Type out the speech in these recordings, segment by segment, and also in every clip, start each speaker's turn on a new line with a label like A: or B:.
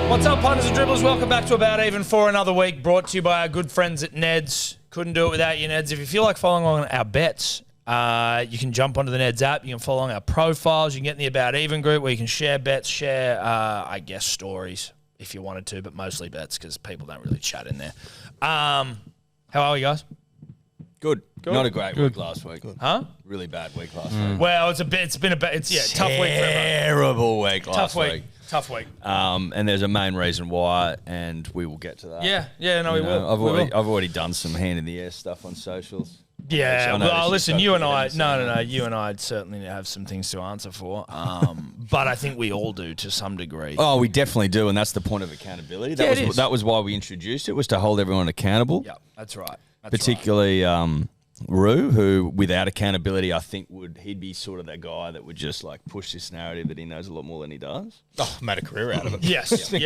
A: What's up, punters and dribblers? Welcome back to About Even for another week, brought to you by our good friends at Neds. Couldn't do it without you, Neds. If you feel like following along our bets, you can jump onto the Neds app. You can follow along our profiles. You can get in the About Even group where you can share bets, share, stories if you wanted to, but mostly bets because people don't really chat in there. How are you guys?
B: Good. Not a great week last week.
A: Good. Huh?
B: Really bad week last week.
A: Well, tough week for everyone.
B: Terrible week last week.
A: Tough week.
B: And there's a main reason why, and we will get to that.
A: We will.
B: I've already done some hand in the air stuff on socials.
A: Yeah, well, listen, you and I, you and I certainly have some things to answer for, but I think we all do to some degree.
B: Oh, we definitely do, and that's the point of accountability. That was why we introduced it, was to hold everyone accountable.
A: Yeah, that's right.
B: Particularly Roo, who without accountability, I think he'd be sort of that guy that would just like push this narrative that he knows a lot more than he does.
C: Oh, made a career out of it.
A: Yes,
C: Great.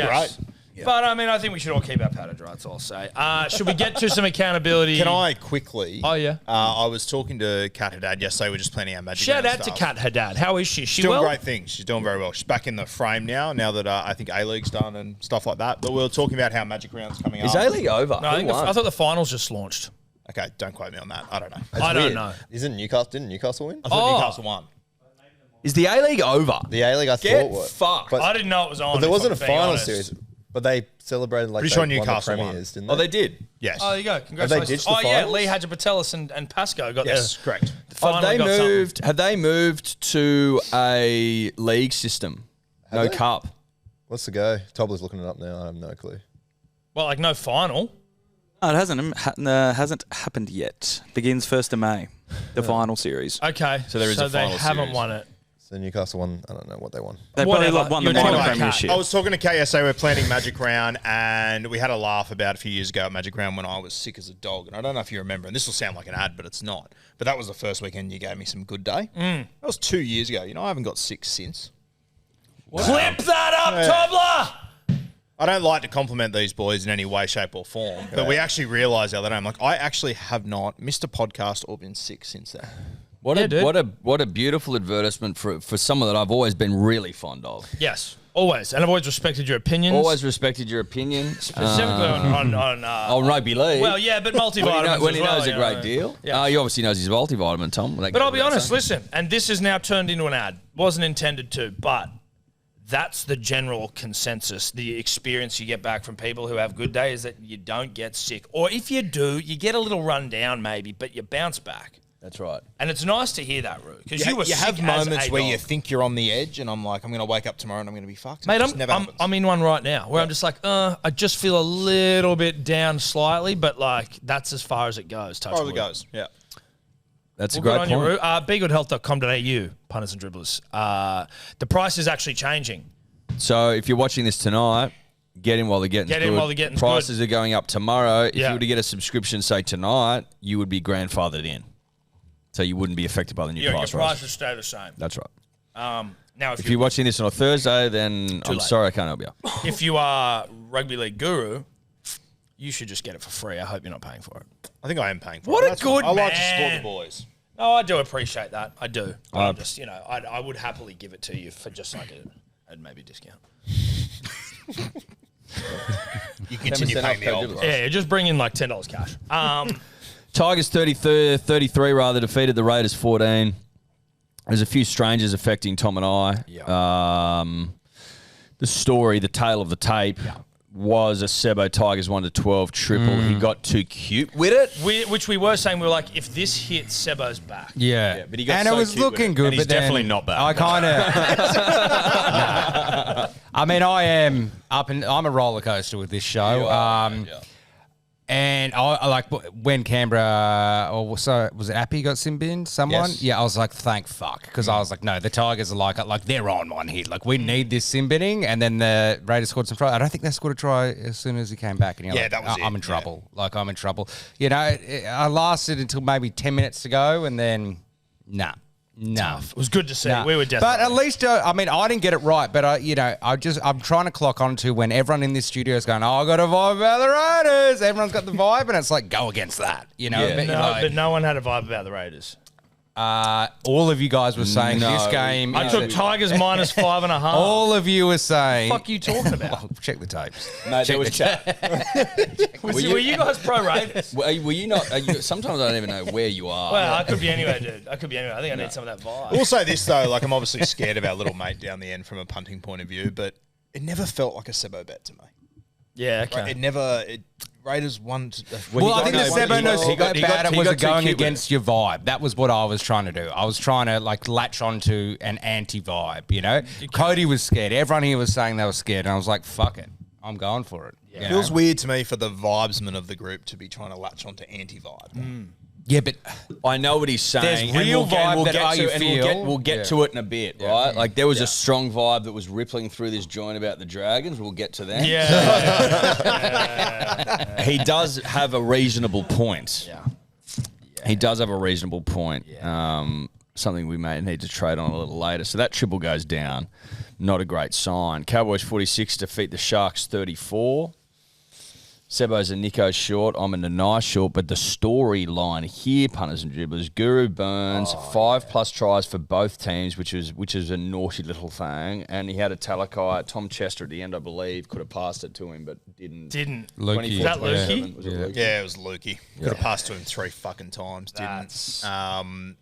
A: Yeah. But, I mean, I think we should all keep our powder dry, that's all I'll say. Should we get to some accountability?
C: Can I quickly?
A: Oh, yeah.
C: I was talking to Kat Haddad yesterday. We're just planning our magic.
A: Shout
C: round
A: out
C: stuff.
A: to Kat Haddad. How is she?
C: She's doing great things. She's doing very well. She's back in the frame now that I think A-League's done and stuff like that. But we were talking about how Magic Round's coming up.
B: Is A-League over?
A: No, I thought the finals just launched.
C: Okay, don't quote me on that. I don't know.
A: I don't know.
D: Isn't Newcastle? Didn't Newcastle win?
C: I thought Newcastle won.
B: Is the A-League over?
D: The A-League, I
B: Get
D: thought was.
B: fucked.
D: But,
A: I didn't know it was on.
D: but there wasn't a
A: if I'm being
D: final
A: honest.
D: series. But they celebrated like
C: Pretty
D: they
C: sure
D: won the
C: Newcastle won.
D: premiers, didn't they?
B: Oh, they did?
C: Yes.
A: Oh, there you go. Congratulations.
D: ditched the
A: Oh, yeah,
D: finals?
A: Lee Hadjipatelis and Pascoe got
C: Yes, correct.
B: Have they moved to a league system?
D: Have
B: No
D: they?
B: cup.
D: What's the go? Tobler's looking it up now. I have no clue.
A: Well, like no final.
E: No, it hasn't happened yet. Begins 1st of May, the final series.
A: Okay.
B: So there is a final
A: they haven't
B: series.
A: won it.
D: So Newcastle won. I don't know what they won.
E: They probably
A: Whatever.
E: won the
A: You're
E: minor
A: anyway,
E: premiership.
C: I was talking to KSA. We're planning Magic Round, and we had a laugh about a few years ago at Magic Round when I was sick as a dog. And I don't know if you remember, and this will sound like an ad, but it's not. But that was the first weekend you gave me some good day. That was 2 years ago. I haven't got sick since.
A: Clip that up, Tobler!
C: I don't like to compliment these boys in any way, shape, or form, but we actually realised the other day, I'm like, I actually have not missed a podcast or been sick since then.
B: What a beautiful advertisement for someone that I've always been really fond of.
A: Yes, always. And I've always respected your opinions.
B: Always respected your opinion.
A: Specifically on
B: rugby league.
A: well, yeah, but multivitamins
B: when he
A: as well,
B: knows a
A: you
B: great
A: know.
B: deal.
A: Yeah.
B: He obviously knows his multivitamin, Tom.
A: But I'll be honest, listen, and this has now turned into an ad. Wasn't intended to, but that's the general consensus. The experience you get back from people who have good days is that you don't get sick. Or if you do, you get a little run down maybe, but you bounce back.
B: That's right.
A: And it's nice to hear that, Roo, because you were
C: You have
A: sick as
C: moments
A: a
C: where
A: dog.
C: you think you're on the edge, and I'm like, I'm going to wake up tomorrow and I'm going to be fucked.
A: Mate,
C: It just never happens.
A: I'm in one right now where I'm just like, I just feel a little bit down slightly, but like that's as far as it goes. Touch
C: Probably
A: wood.
C: goes, yeah.
B: That's
A: Well,
B: a great
A: good on you,
B: point.
A: Roo. BeGoodHealth.com.au, punters and dribblers. The price is actually changing.
B: So if you're watching this tonight, get in while the getting's good.
A: Get in while the getting's
B: Prices are going up tomorrow. If
A: Yeah.
B: you were to get a subscription, say tonight, you would be grandfathered in. So you wouldn't be affected by the new
A: Your
B: price
A: prices
B: rise.
A: stay the same.
B: That's right.
A: Now,
B: If you're watching this on a Thursday, then I'm
A: late.
B: sorry I can't help you.
A: if you are rugby league guru, you should just get it for free. I hope you're not paying for it.
C: I think I am paying for
A: What
C: it.
A: a
C: That's
A: good
C: fine. I like to support
A: man.
C: the boys.
A: No, I do appreciate that. I do. I'm just, I would happily give it to you for just like a maybe discount.
C: You continue
B: 10%
C: paying the
B: off
C: old
B: code
C: price.
A: Yeah, just bring in like $10 cash.
B: Tigers 33 rather defeated the Raiders 14. There's a few strangers affecting Tom and I.
A: Yeah.
B: The story, the tale of the tape, was a Sebo Tigers 1-12 triple. He got too cute with it.
A: Which we were saying, we were like, if this hits Sebo's back.
F: Yeah,
B: but he got
F: and
B: so
F: it was
B: cute with
F: looking
B: it.
F: good.
C: And he's
F: but then
C: definitely not back.
F: I kind of. I mean, I am up and I'm a roller coaster with this show. And I like when Canberra, or so was it Appy got sin binned? Someone?
C: Yes.
F: Yeah, I was like, thank fuck. Because I was like, no, the Tigers are like they're on one hit. Like, we need this sin binning. And then the Raiders scored some try. I don't think they scored a try as soon as he came back. And you're like,
C: that was
F: I'm
C: it.
F: in trouble. Like, I'm in trouble. You know, I lasted until maybe 10 minutes to go. And then, nah. No,
A: It was good to see.
F: no.
A: We were definitely.
F: But at least, I mean, I didn't get it right. But I'm trying to clock on to when everyone in this studio is going, "Oh, I got a vibe about the Raiders." Everyone's got the vibe, and it's like, go against that, you know.
B: Yeah.
F: But,
A: but no one had a vibe about the Raiders.
F: all of you guys were saying this game.
A: I took Tigers minus 5.5.
F: All of you were saying.
A: What the fuck are you talking about?
F: Well, check the tapes.
B: Mate, there was chat.
A: Were you guys pro Raiders?
B: Were you not? Sometimes I don't even know where you are.
A: Well, I could be anywhere, dude. I could be anywhere. I think I need some of that vibe.
C: I will say this though, like I'm obviously scared of our little mate down the end from a punting point of view, but it never felt like a Sebo bet to me.
A: Yeah, okay.
C: Right? It never. Raiders won.
F: Well, I think the Sebo knows how bad it was
B: got
F: going
B: too cute
F: against your vibe. That was what I was trying to do. I was trying to like latch onto an anti-vibe, you know? Cody was scared. Everyone here was saying they were scared. And I was like, fuck it. I'm going for it.
C: It feels weird to me for the vibesman of the group to be trying to latch onto anti-vibe.
F: Yeah, but
B: I know what he's saying.
F: There's real vibe that
B: get
F: you
B: to,
F: feel.
B: We'll get to it in a bit, right? Like there was a strong vibe that was rippling through this joint about the Dragons. We'll get to that.
A: Yeah.
B: He does have a reasonable point. Yeah. He does have a reasonable point. Something we may need to trade on a little later. So that triple goes down. Not a great sign. Cowboys 46 defeat the Sharks 34. Sebo's a Nico short. I'm a Nanai short. But the storyline here, punters and dribblers, Guru Burns, 5+ tries for both teams, which is a naughty little thing. And he had a Talakai, Tom Chester at the end, I believe, could have passed it to him, but didn't.
F: Lukey.
A: Is that Lukey?
B: Was it Lukey?
C: Yeah, it was Lukey. Could have passed to him 3 fucking times.
A: That's-
C: Didn't.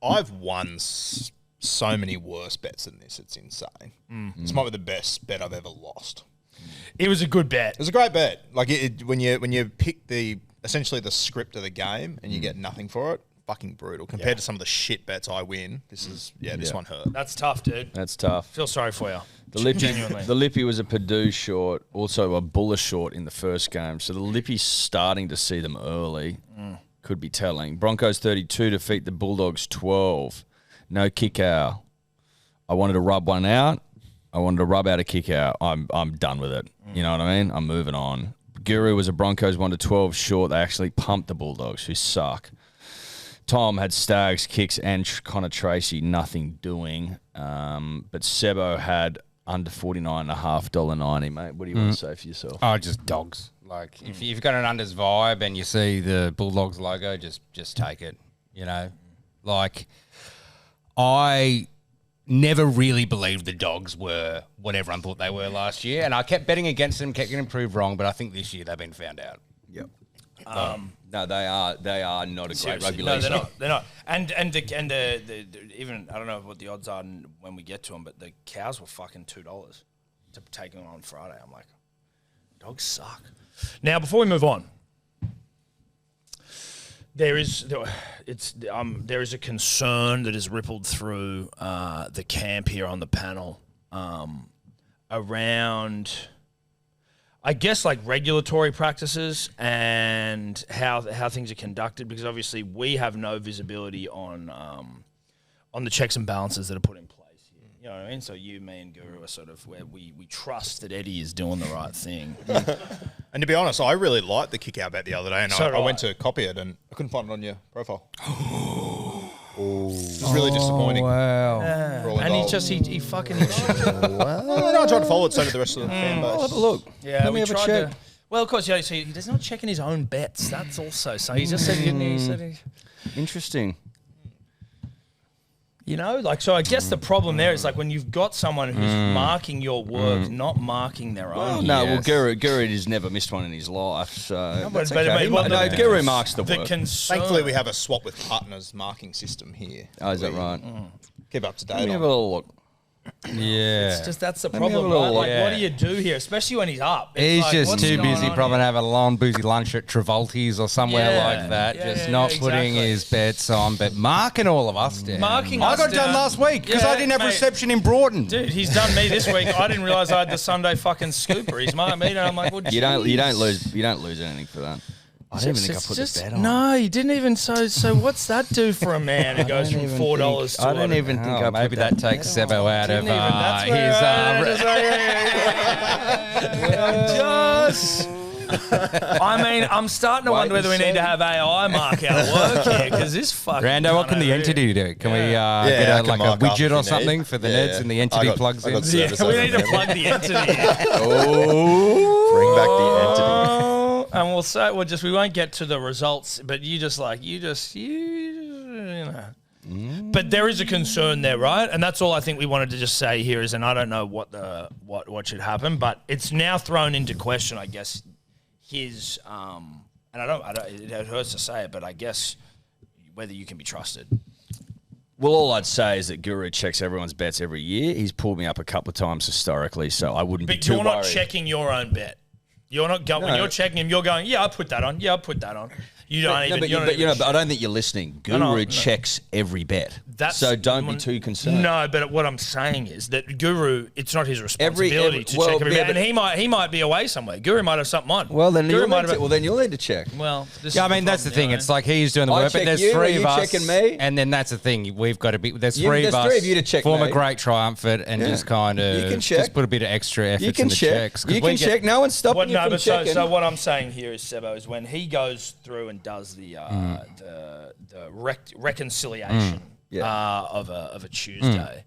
C: I've won so many worse bets than this. It's insane. This might be the best bet I've ever lost.
A: It was a good bet.
C: It was a great bet. Like when you pick essentially the script of the game and you get nothing for it, fucking brutal. Compared to some of the shit bets I win, this one hurt.
A: That's tough, dude.
B: That's tough.
A: Feel sorry for you.
B: The Lippy was a Purdue short, also a Buller short in the first game. So the Lippy's starting to see them early. Could be telling. Broncos 32 defeat the Bulldogs 12. No kick out. I wanted to rub one out. I wanted to rub out a kick out. I'm done with it. You know what I mean? I'm moving on. Guru was a Broncos 1-12 short. They actually pumped the Bulldogs, who suck. Tom had Stags, kicks, and Connor Tracy, nothing doing. But Sebo had under $49.5, $1.90, mate. What do you want to say for yourself?
F: Oh, just dogs. Like, if you've got an unders vibe and you see the Bulldogs logo, just take it, you know? Like, I never really believed the Dogs were what everyone thought they were last year, and I kept betting against them, kept getting proved wrong, but I think this year they've been found out.
B: Yep. No, they are not a great rugby
A: No,
B: league.
A: they're not. And the even I don't know what the odds are when we get to them, but the cows were fucking $2 to take them on Friday. I'm like, dogs suck. Now, before we move on, there is a concern that has rippled through the camp here on the panel around, I guess, like regulatory practices and how things are conducted, because obviously we have no visibility on the checks and balances that are put in place here. You know what I mean? So you, me, and Guru are sort of where we trust that Eddie is doing the right thing.
C: And to be honest, I really liked the kick out bet the other day, and
A: So
C: I went to copy it and I couldn't find it on your profile. It was really disappointing.
F: Wow.
C: for all
A: And
C: involved.
A: he fucking
C: No, I tried to follow it, so did the rest of the fan base.
B: I'll have a look.
A: Yeah,
B: Let me
A: we
B: have a
A: tried
B: check.
A: to. Well, of course, yeah. So he's not checking his own bets. That's also so. He just said, he said,
B: Interesting.
A: you know, like, so I guess the problem there is like when you've got someone who's marking your work, not marking their own.
B: No, well, Guru has never missed one in his life, so that's
A: but-
B: okay.
A: but-
B: No, Guru marks the
A: The
B: work.
A: concern.
C: Thankfully, we have a swap with partners marking system here.
B: Oh, is that right?
C: Keep up to
B: Let me
C: date
B: have
C: on.
B: a little look.
F: Yeah.
A: It's just that's the
B: me have a
A: problem,
B: little
A: right? Like,
F: look.
A: what do you do here, especially when he's up? It's
F: He's
A: like,
F: just
A: what's
F: too
A: going
F: busy
A: on
F: probably
A: here?
F: to have a long, boozy lunch at Travolti's or somewhere
A: Yeah.
F: like that.
A: Yeah,
F: just
A: yeah,
F: not
A: yeah,
F: putting
A: exactly.
F: his bets on, but marking all of us down.
A: Marking
F: I
A: us
F: got done
A: down.
F: last week because
A: Yeah,
F: I didn't have
A: mate.
F: reception in Broughton.
A: Dude, he's done me this week. I didn't realise I had the Sunday fucking scooper. He's marked me, and I'm like, well,
B: You don't
A: jeez.
B: lose anything for that. I don't even think I put the bet on.
A: No, you didn't even. So what's that do for a man who goes from $4 to
B: I don't even think I put
F: maybe that takes Sebo out of his.
A: I mean, I'm starting to wonder whether we need to have AI mark our work here, because this fucking.
F: Rando, what
A: cunt
F: can the
A: over
F: entity do? Can we
D: I
F: get
D: can
F: like a
D: mark up
F: widget
D: if
F: or
D: you
F: something
D: need.
F: for the
D: Yeah,
F: Neds
D: yeah.
F: and the entity
D: I got-
F: plugs
D: I
F: in?
D: got service
A: here? We
D: over
A: need to
D: there.
A: plug the entity in.
D: Bring back the entity.
A: And we'll say we won't get to the results, but you But there is a concern there, right? And that's all I think we wanted to just say here is, and I don't know what should happen, but it's now thrown into question, I guess, his and I don't it hurts to say it, but I guess whether you can be trusted.
B: Well, all I'd say is that Guru checks everyone's bets every year. He's pulled me up a couple of times historically, so I wouldn't be too worried.
A: But you're not checking your own bet. You're not going when you're checking him. You're going, yeah, I put that on. Yeah, I put that on. You don't even.
B: But I don't think you're listening. Guru checks every bet, so don't be too concerned.
A: No, but what I'm saying is that Guru, it's not his responsibility to check every bet, and he might be away somewhere. Guru might have something on.
B: Well, then you'll need to check.
A: Well,
F: I mean that's the thing. It's like he's doing the work, but there's three of us, and then that's the thing. We've got to be. There's three of us.
B: You to check.
F: Form a great triumvirate and just kind of just put a bit of extra effort in the checks.
B: You can check. No one's stopping you from checking.
A: So what I'm saying here is, Sebo, is when he goes through and does the reconciliation of a Tuesday,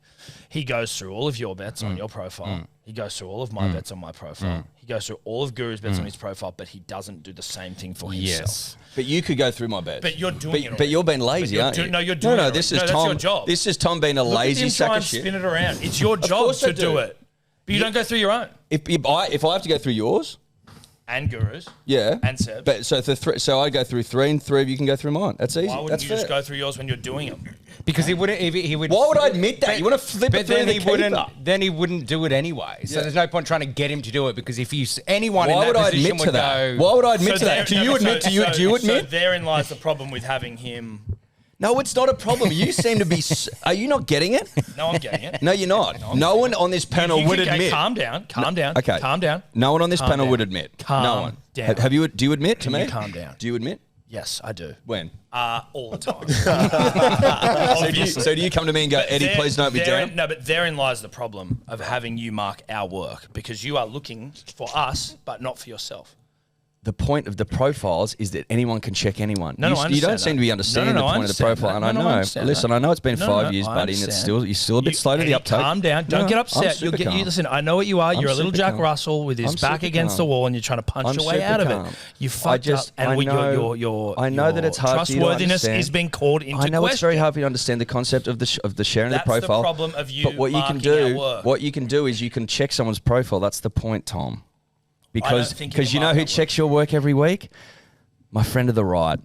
A: he goes through all of your bets on your profile. He goes through all of my bets on my profile. He goes through all of Guru's bets on his profile, but he doesn't do the same thing for himself.
B: But you could go through my bets.
A: But you're doing it.
B: But you're being lazy, aren't you?
A: No, you're doing it.
B: No, this is Tom.
A: That's your job.
B: This is Tom being a lazy sack of shit.
A: Spin it around. It's your job to do it. But you don't go through your own.
B: If I have to go through yours.
A: And Guru's.
B: Yeah.
A: And Seb's.
B: But so I go through three, and three of you can go through mine. That's easy.
A: Why wouldn't you just go through yours when you're doing them?
F: Because he wouldn't. He would.
B: Why would I admit that? You want to flip it through the keeper?
F: Then he wouldn't do it anyway. So there's no point trying to get him to do it because if anyone
B: why
F: in that
B: would
F: position
B: I admit to that? Why would I admit to that? Do you admit? Do you admit?
A: So therein lies the problem with having him.
B: No, it's not a problem. You seem to be. Are you not getting it?
A: No, I'm getting it.
B: No, you're not. No one on this panel would admit.
A: Calm down.
B: Okay.
A: Calm down.
B: No one on this panel would admit. No one.
A: Down.
B: Have you? Do you admit to me?
A: Calm down.
B: Do you admit?
A: Yes, I do.
B: When?
A: All the time.
B: So do you come to me and go, Eddie, please don't be doing it?
A: No, but therein lies the problem of having you mark our work because you are looking for us, but not for yourself.
B: The point of the profiles is that anyone can check anyone. You don't seem to be understanding the point of the profile, and I know. Listen, I know it's been 5 years, buddy, and you're still a bit slow to the uptake.
A: Calm down. Don't get upset. Listen, I know what you are. You're a little Jack Russell with his back against the wall, and you're trying to punch your way out of it. You fucked up, and your
B: I know that it's hard for you to
A: trustworthiness
B: understand.
A: is being called into question.
B: I know it's very hard for you to understand the concept of the sharing the profile.
A: That's the problem of you.
B: But what you can do is you can check someone's profile. That's the point, Tom. Because you know who checks your work every week? My friend of the right.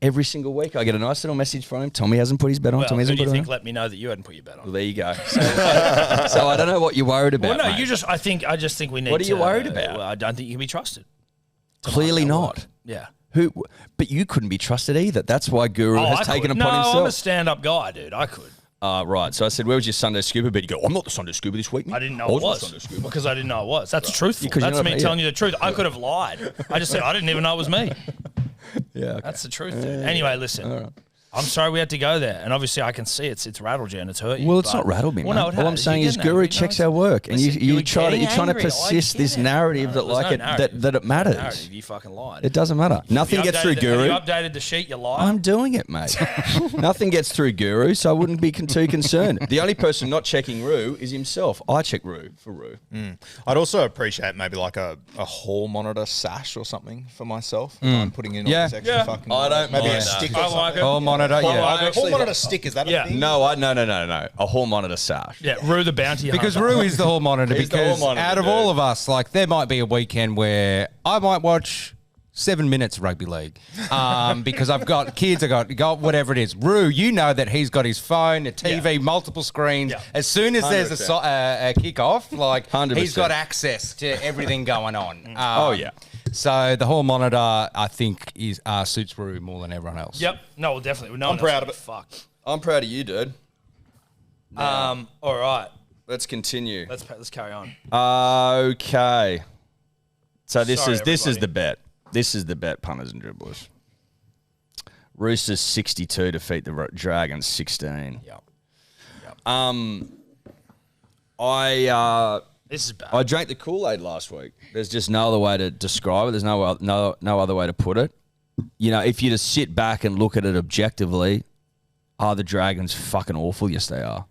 B: Every single week I get a nice little message from him. Tommy hasn't put his bet on. Tommy hasn't put it on.
A: Let me know that you hadn't put your bet on.
B: Well, there you go. So I don't know what you're worried about.
A: Well, no,
B: mate.
A: I just think we need.
B: What are you worried about?
A: I don't think you can be trusted.
B: Clearly not.
A: Yeah.
B: But you couldn't be trusted either. That's why Guru has taken upon himself.
A: No, I'm a stand-up guy, dude. I could.
B: Right. So I said, where was your Sunday scuba bet? You go, I'm not the Sunday scuba this week, mate.
A: I didn't know it was. Because I didn't know it was. That's truthful. That's me telling you the truth. I could have lied. I just said, I didn't even know it was me.
B: Yeah. Okay.
A: That's the truth, dude. Anyway, listen. I'm sorry we had to go there. And obviously I can see it's rattled you and it's hurt you.
B: Well, it's not rattled me, mate. All I'm saying is Guru checks our work. And you're trying to persist this narrative that it matters.
A: You fucking lied.
B: It doesn't matter. Nothing gets through Guru.
A: You updated the sheet, you lied.
B: I'm doing it, mate. Nothing gets through Guru, so I wouldn't be too concerned. The only person not checking Roo is himself. I check Roo for Roo.
C: I'd also appreciate maybe like a hall monitor sash or something for myself. I'm putting in all this extra fucking.
B: I don't
C: maybe
B: mind
C: a stick
A: I
C: or
A: like
C: something.
F: Hall monitor,
C: Hall monitor stick, is that a thing?
B: No. A hall monitor sash.
A: Yeah, Roo the bounty
F: because
A: hunter.
F: Roo is the hall monitor.
B: He's the hall
F: Because
B: monitor,
F: out of all of us, like there might be a weekend where I might watch 7 minutes of rugby league because I've got kids, I've got whatever it is. Roo, you know that he's got his phone, a TV, multiple screens. Yeah. As soon as there's a kick-off, like
B: 100%.
F: He's got access to everything going on.
B: Oh, yeah.
F: So the hall monitor, I think, suits Roo more than everyone else.
A: Yep. No, well, definitely. No,
C: I'm proud of it.
A: Fuck.
B: I'm proud of you, dude.
A: All right.
B: Let's continue.
A: Let's carry on.
B: Okay. So this is
A: everybody.
B: the bet. This is the bet, punters and dribblers. Roosters 62 defeat the Dragons 16.
A: Yep. This is bad.
B: I drank the Kool-Aid last week. There's just no other way to describe it. There's no other way to put it. You know, if you just sit back and look at it objectively, are the Dragons fucking awful? Yes, they are.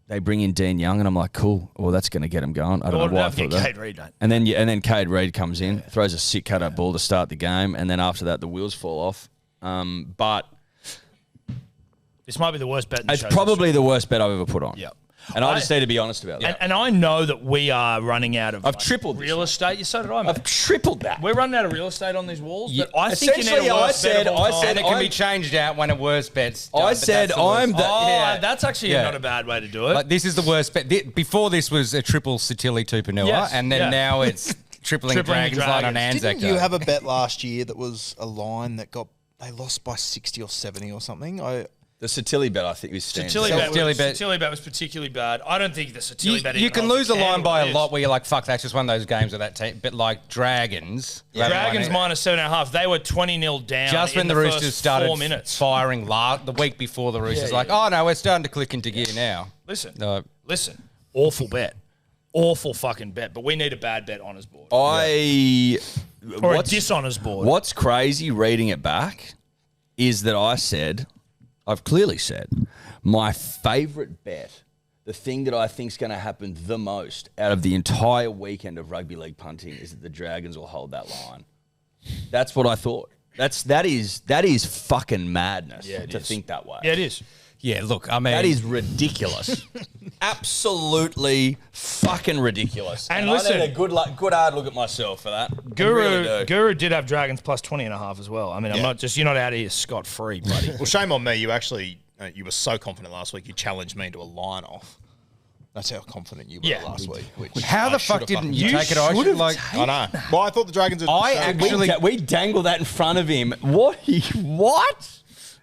B: They bring in Dean Young, and I'm like, cool. Well, that's going to get him going. I don't know why I thought that.
A: Cade Reid, don't.
B: And then Cade Reid comes in, throws a sick cut-out ball to start the game, and then after that, the wheels fall off. But
A: This might be the worst bet in the
B: It's
A: show.
B: probably the worst bet I've ever put on.
A: Yep.
B: And I just need to be honest about that.
A: And I know that we are running out of
B: I've tripled this
A: real
B: one.
A: estate. Yeah, so did I, mate.
B: I've tripled that.
A: We're running out of real estate on these walls, but I think you need
B: Essentially,
A: a worst bet of all time.
F: And it can be changed out when a worse bet's done,
B: I
F: but
B: said
F: that's the worst.
B: I'm the.
A: Oh,
B: yeah.
A: that's actually
F: Yeah.
A: not a bad way to do it.
F: Like, this is the worst bet. Before this was a triple Satili Tupanua,
A: Yes,
F: and then
A: yeah.
F: now it's tripling
A: Tripling
F: Dragons
A: the
F: line on
A: Dragons.
F: Anzac
C: Didn't you
F: Day.
C: have a bet last year that was a line that they lost by 60 or 70 or something?
B: The Satili bet, I think, is stands.
A: Satilli bet
F: Satilli bet.
A: was particularly bad. I don't think the Satilli bet.
F: You
A: even
F: can
A: holds
F: lose a line
A: candle
F: by
A: to
F: a lot
A: this.
F: where you're like, fuck, that's just one of those games with that team. But like Dragons.
A: Dragons minus 7.5. They were 20-0 down.
F: Just when
A: in
F: the
A: first
F: Roosters started
A: 4 minutes.
F: firing the week before the Roosters, oh no, we're starting to click into gear now.
A: Listen,
F: No.
A: listen. Awful bet. Awful fucking bet. But we need a bad bet honours board.
B: Or
A: a dishonours board.
B: What's crazy reading it back is that I've clearly said, my favourite bet, the thing that I think is going to happen the most out of the entire weekend of rugby league punting is that the Dragons will hold that line. That's what I thought. That is fucking madness to think that way.
A: Yeah, it is.
F: Yeah, look, I mean,
B: That is ridiculous. Absolutely fucking ridiculous.
A: And
B: I
A: listen-
B: need a good hard look at myself for that. I
A: Guru
B: really do.
A: Guru did have Dragons plus 20.5 as well. I mean, you're not out of here scot-free, buddy.
C: Well, shame on me. You actually, you were so confident last week. You challenged me into a line off. That's how confident you were
A: Yeah.
C: last week. Which
F: how
C: I
F: the fuck
C: should've
F: didn't
C: fucking
F: you
C: taken.
F: take it? I should like.
C: I know. Well, I thought the Dragons had.
F: I
C: shown-
F: actually-
B: we dangle that in front of him. What?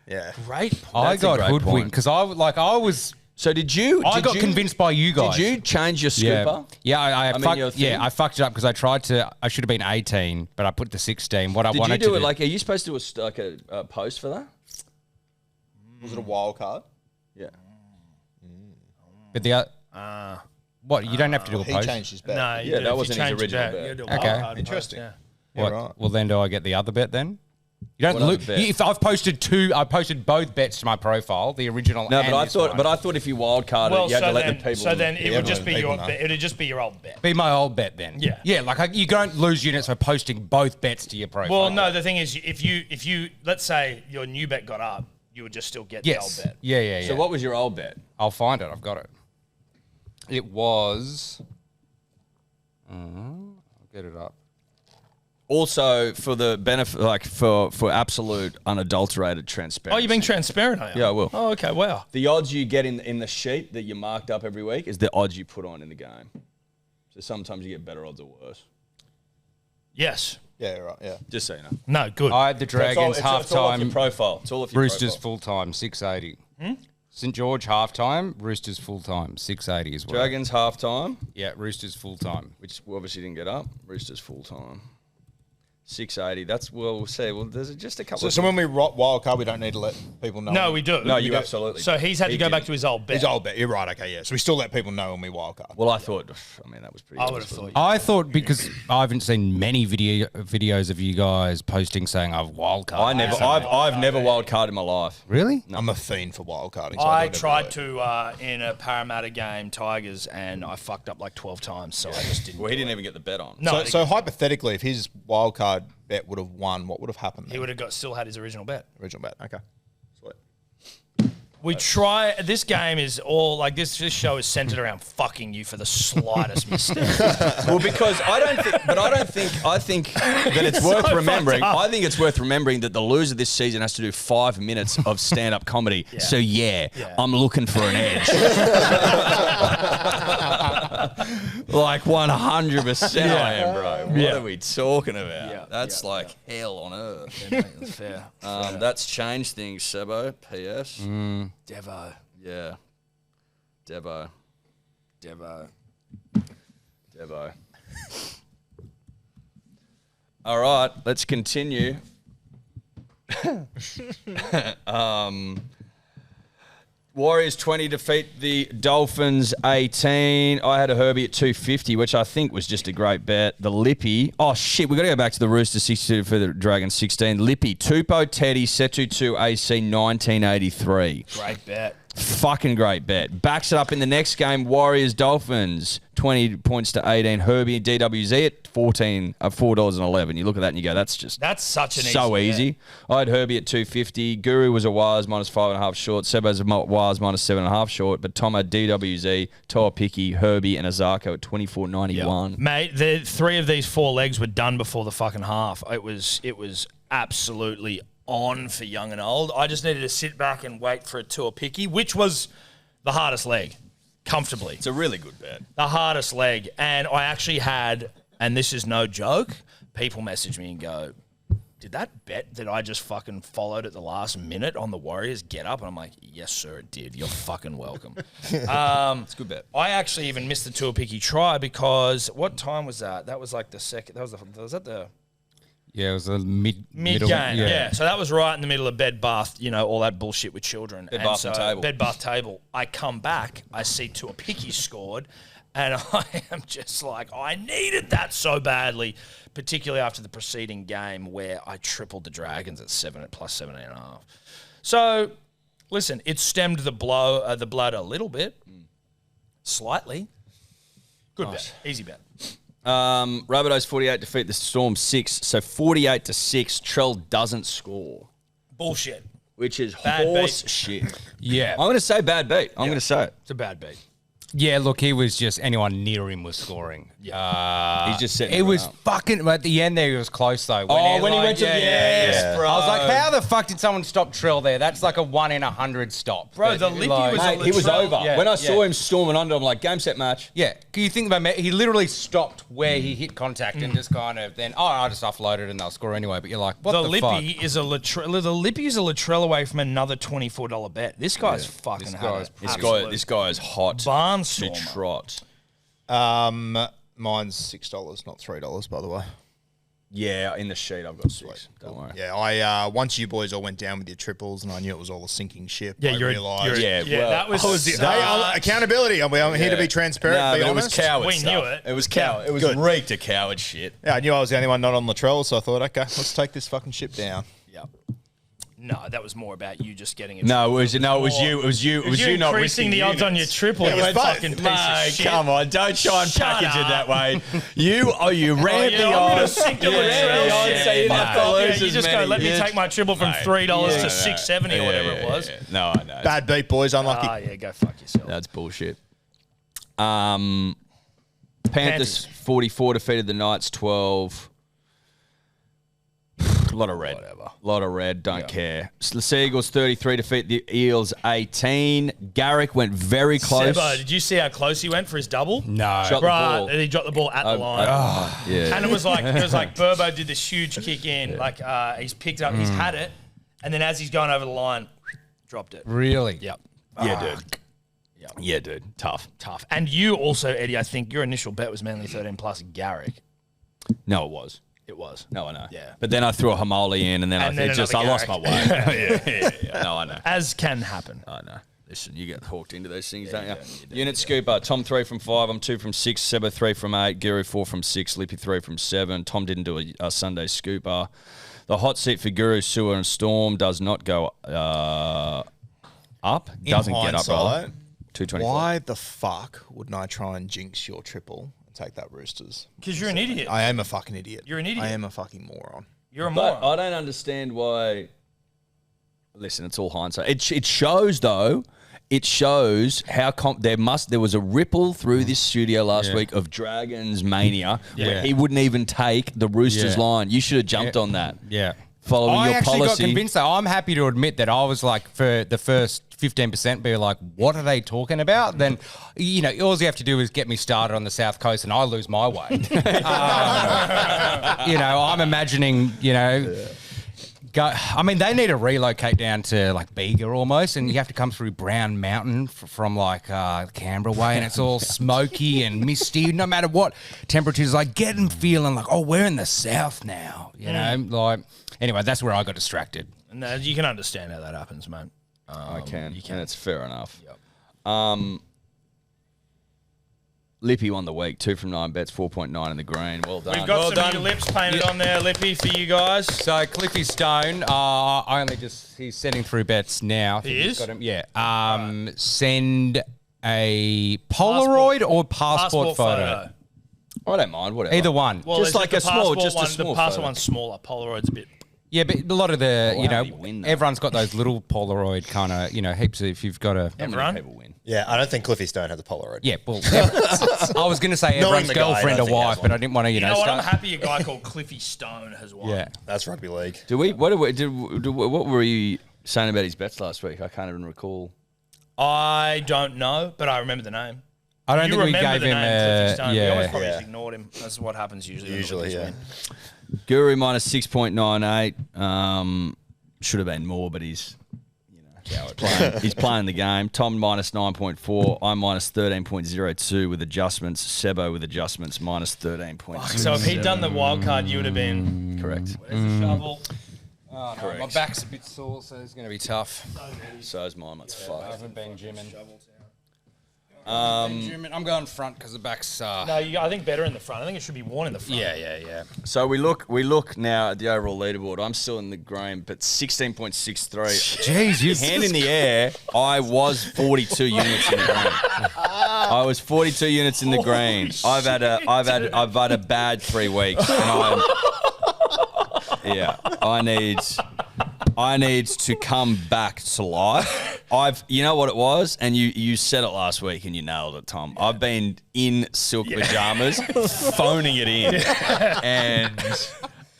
C: Yeah.
A: Great.
F: I
B: That's a
F: got
B: great
F: hoodwinked
B: point.
F: because I was.
B: So did you?
F: I
B: did
F: got
B: you-
F: convinced by you guys.
B: Did you change your
F: Yeah,
B: scooper?
F: yeah, I
B: mean, your thing?
F: I fucked it up because I tried to. I should have been 18, but I put the 16. What I
B: Did
F: wanted
B: you do
F: to
B: it like? Are you supposed to do a post for that?
C: Was it a wild card?
B: Yeah.
F: but the what you don't have to do a
C: He
F: post.
C: changed his bet.
A: No,
B: Yeah, that wasn't his original bet.
A: You do a
F: Okay.
A: wild card
C: Interesting.
A: post,
F: What?
C: right.
F: Well, then do I get the other bet then? You don't
B: What other
F: look.
B: bet?
F: If I've posted two, I posted both bets to my profile, the original.
B: No,
F: and
B: but I
F: this
B: thought.
F: one.
B: But I thought if you wild carded,
A: Well,
B: you had
A: so
B: to let
A: then,
B: the people.
A: so then it
C: Yeah,
A: would just
C: let
A: be
C: people
A: your
C: know.
A: bet. It would just be your old bet.
F: be my old bet then.
A: Yeah.
F: yeah. Like you don't lose units for posting both bets to your profile.
A: Well, no, the thing is, if you let's say your new bet got up, you would just still get
F: Yes.
A: the old bet.
F: Yeah.
B: So what was your old bet?
F: I'll find it. I've got it. It was. I'll get it up.
B: Also, for the benefit, like for absolute unadulterated transparency.
A: Oh, you're being transparent, are you?
B: Yeah, I will.
A: Oh, okay. Wow.
B: The odds you get in the sheet that you marked up every week is the odds you put on in the game. So sometimes you get better odds or worse.
A: Yes.
C: Yeah, right. Yeah.
B: Just so you know.
A: No. Good.
F: I had the Dragons
B: it's all off your
F: halftime.
B: profile. It's all off your
F: Roosters
B: profile.
F: full time 680. St George halftime. Roosters full time 680 as well.
B: Dragons halftime,
F: Yeah, Roosters full time.
B: which obviously didn't get up. Roosters full time. 680. That's we'll see. Well, there's just a couple.
C: So,
B: of
C: so when we wild card, we don't need to let people know.
A: no, we do.
B: no,
A: We
B: you
A: do.
B: absolutely.
A: So he's had to
B: He
A: go back
B: didn't.
A: to his old bet.
C: His old bet. You're right. Okay, yeah. So we still let people know when we wild card.
B: Well, I thought. I mean, that was pretty.
A: I would
B: obvious,
A: have
B: wasn't
A: thought.
F: I thought because I haven't seen many videos of you guys posting saying I've wildcard.
B: I never. I've never wild card in my life.
F: Really?
C: I'm a fiend for wild carding. So
A: I
C: do it
A: tried
C: every week.
A: to in a Parramatta game, Tigers, and I fucked up like 12 times. So I just didn't.
B: Well, he
A: do
B: didn't
A: it.
B: even get the bet on.
A: No,
C: So hypothetically, if his wild card bet would have won, what would have happened?
A: he would have still had his original bet.
C: Original bet. Okay. Sweet.
A: We try. This game is all like this. This show is centered around fucking you for the slightest mistake.
B: Well, because I don't think. I think that it's worth
A: so
B: remembering.
A: fucked up.
B: I think it's worth remembering that the loser this season has to do 5 minutes of stand-up comedy. So yeah, I'm looking for an edge. Like 100%, I am, bro. What are we talking about?
A: Yeah,
B: That's like hell on earth.
A: That's fair.
B: That's changed things, Sebo. P.S.
A: Devo.
B: Yeah. Devo. All right, let's continue. Warriors 20 defeat the Dolphins 18. I had a Herbie at 250, which I think was just a great bet. The Lippy. Oh, shit. We've got to go back to the Roosters 62 for the Dragons 16. Lippy, Tupou, Teddy, Setu 2 AC 1983.
A: Great bet.
B: Fucking great bet. Backs it up in the next game. Warriors Dolphins 20 points to 18. Herbie and DWZ at $4.11. You look at that and you go, that's
A: such an
B: so
A: easy
B: easy. I had Herbie at $2.50. Guru was a Wires minus 5.5 short. Sebo's a Wires minus 7.5 short. But Tom had DWZ, Toa Picky, Herbie, and Azarko at $24.91.
A: Mate, the 3 of these 4 legs were done before the fucking half. It was absolutely on for young and old. I just needed to sit back and wait for a Toa Picky, which was the hardest leg, comfortably.
B: It's a really good bet.
A: The hardest leg. And I actually had, and this is no joke, people message me and go, did that bet that I just fucking followed at the last minute on the Warriors get up? And I'm like, yes, sir, it did. You're fucking welcome.
B: It's a good bet.
A: I actually even missed the Toa Picky try because what time was that? That was like the second. Was that the
F: Yeah, it was a mid
A: game. Yeah. So that was right in the middle of bed bath, all that bullshit with children.
B: Bed bath and table.
A: Bed bath table. I come back, I see Toa Picky scored, and I am just like, I needed that so badly, particularly after the preceding game where I tripled the Dragons at plus 7.5. So, listen, it stemmed the blood a little bit, slightly. Good bet, easy bet.
B: Rabbitohs 48 defeat the Storm 6, so 48-6. Trell doesn't score,
A: Bullshit.
B: which is
A: Bad
B: horse
A: beat.
B: shit.
F: Yeah.
B: I'm going to say bad beat. I'm going to say it.
A: It's a bad beat.
F: Yeah, look, he was just anyone near him was scoring.
B: He's just setting
F: It was
B: up.
F: fucking at the end there. He was close though.
B: When he went to
F: bro. I was like, how the fuck did someone stop Trell there? That's like a 1 in 100 stop.
A: Bro, the Lippy was
B: Mate, he was
A: Latrell-
B: over.
F: Yeah,
B: When I
F: yeah.
B: saw him storming under, I'm like, game, set, match.
F: Yeah, can you think about he literally stopped where he hit contact and just kind of then I just offloaded and they'll score anyway. But you're like, what the
A: Lippy
F: fuck?
A: is the Lippy is a Latrell away from another $24 bet. This guy's fucking
B: This guy is hot. to
A: barnstormer.
B: trot.
C: Mine's $6, not $3, by the way.
B: Yeah, in the sheet I've got 6. Don't worry.
C: Yeah, I once you boys all went down with your triples and I knew it was all a sinking ship.
A: Yeah,
C: I realised.
A: that was
C: accountability. I'm here to be transparent.
B: Nah,
C: be
B: but
C: honest.
B: it was coward
A: We
B: stuff.
A: knew it.
B: It was coward. It was
C: Good.
B: reeked of coward shit.
C: Yeah, I knew I was the only one not on Latrell, so I thought, okay, let's take this fucking ship down.
A: Yep. No, that was more about you just getting it.
B: No, it was you. It was you not
A: increasing
B: risking
A: the odds on your triple.
C: Yeah,
A: You
C: it was both.
A: fucking piece
B: Mate,
A: of shit.
B: come on, don't try and
A: Shut
B: package
A: up.
B: it that way. You ran
A: Yeah,
B: the
A: I'm gonna
B: odds.
A: sink the
B: You ran
A: Latrell
B: the odds,
A: shit.
B: so you didn't
A: Fuck
B: have to
A: off.
B: lose
A: Yeah, you
B: as
A: just
B: many.
A: go, let me take my triple from $3 to $6.70 or whatever it was.
B: No, I know.
C: Bad beat, boys. Unlucky.
A: Ah, yeah, go fuck yourself.
B: That's bullshit. Panthers 44 defeated the Knights 12. A lot of red.
A: Whatever.
B: Lot of red. Don't care. The Seagulls 33 defeat the Eels 18. Garrick went very close.
A: Sebo, did you see how close he went for his double?
F: No.
B: Shot the
A: Right,
B: ball.
A: and he dropped the ball at the line.
B: Yeah.
A: And it was like Burbo did this huge kick in, he's picked it up, he's had it, and then as he's going over the line, dropped it.
F: Really?
A: Yep.
B: Yeah, dude. Yeah, dude. Tough.
A: Tough. And you also, Eddie, I think your initial bet was mainly 13 plus Garrick.
B: No, it was.
A: It was.
B: No, I know.
A: Yeah.
B: But then I threw a Hamoli in, and then
A: And then
B: I
A: another
B: lost my way. yeah. No, I know.
A: As can happen.
B: I know. Listen, you get hawked into those things, don't you? Unit Scooper, Tom 3 from 5, I'm 2 from 6, Seba 3 from 8, Guru 4 from 6, Lippy 3 from 7. Tom didn't do a Sunday Scooper. The hot seat for Guru, Sewer and Storm does not go up. Doesn't get up, brother. 225.
C: Why the fuck wouldn't I try and jinx your triple and take that Roosters?
A: Because you're an idiot.
C: I am a fucking idiot.
A: You're an idiot.
C: I am a fucking moron.
A: You're a
B: But
A: moron.
B: I don't understand why. Listen, it's all hindsight. It shows, though. It shows how there was a ripple through this studio last week of Dragons mania where he wouldn't even take the Roosters line. You should have jumped on that.
F: Yeah.
B: Following
F: I
B: your
F: actually
B: policy.
F: got convinced though. I'm happy to admit that I was like, for the first 15%, be like, what are they talking about? Then, all you have to do is get me started on the South Coast and I lose my way. I'm imagining, they need to relocate down to like Bega almost, and you have to come through Brown Mountain from like Canberra way, and it's all smoky and misty. No matter what temperatures, like get them feeling like, oh, we're in the south now. Anyway, that's where I got distracted.
A: No, you can understand how that happens, mate.
B: I can. And it's fair enough.
A: Yep.
B: Lippy won the week. 2 from 9 bets, 4.9 in the green. Well done.
A: We've got
F: Well
A: some
F: done.
A: of your lips painted on there, Lippy, for you guys.
F: So Cliffy Stone, he's sending through bets now. I think
A: He
F: he's
A: is?
F: got him. Yeah. Send a Polaroid or passport photo.
B: I don't mind, whatever.
F: Either one.
A: Well,
B: Just
A: there's
B: like
A: the
B: a small-
A: passport
B: just a
A: one,
B: small
A: The passport
B: photo.
A: one's smaller. Polaroid's a bit.
F: Yeah, but a lot of the,
B: Wow, you win, though.
F: everyone's got those little Polaroid kind of, heaps of, if you've got a.
B: How many
A: Everyone?
B: people win?
D: Yeah, I don't think Cliffy Stone has a Polaroid.
F: Yeah, well, I was going to say
D: Knowing
F: everyone's
D: the guy, I
F: girlfriend
D: don't
F: or
D: think he has
F: wife, but
D: one.
F: I didn't want to,
A: You know what? I'm
F: start.
A: happy a guy called Cliffy Stone has won.
F: Yeah.
D: That's rugby league.
B: What were you saying about his bets last week? I can't even recall.
A: I don't know, but I remember the name.
F: I don't
A: You
F: think we
A: remember
F: gave
A: the
F: him
A: name Cliffy Stone. We almost
F: yeah.
A: probably
D: Yeah.
A: just ignored him. That's what happens usually. when the
D: Usually,
A: Lippys
D: yeah.
A: win.
B: Guru minus 6.98. Should have been more, but he's playing the game. Tom minus 9.4. I'm minus 13.02 with adjustments. Sebo with adjustments minus 13.2.
A: So if he'd done the wild card, you would have been.
B: Correct.
A: Where's the shovel?
F: Oh, no, my back's a bit sore, so it's going to be tough.
B: So is mine. That's
F: I
B: fucked.
F: haven't been gymming. I'm going front because the back's.
A: No, I think better in the front. I think it should be worn in the front.
F: Yeah.
B: So we look now at the overall leaderboard. I'm still in the green, but 16.63.
F: Jeez, you
B: Hand in the air, I was 42 units in the green. I was 42 units in the green. I've had a bad 3 weeks, and I need to come back to life. You know what it was, and you said it last week, and you nailed it, Tom. I've been in silk pajamas, phoning it in, and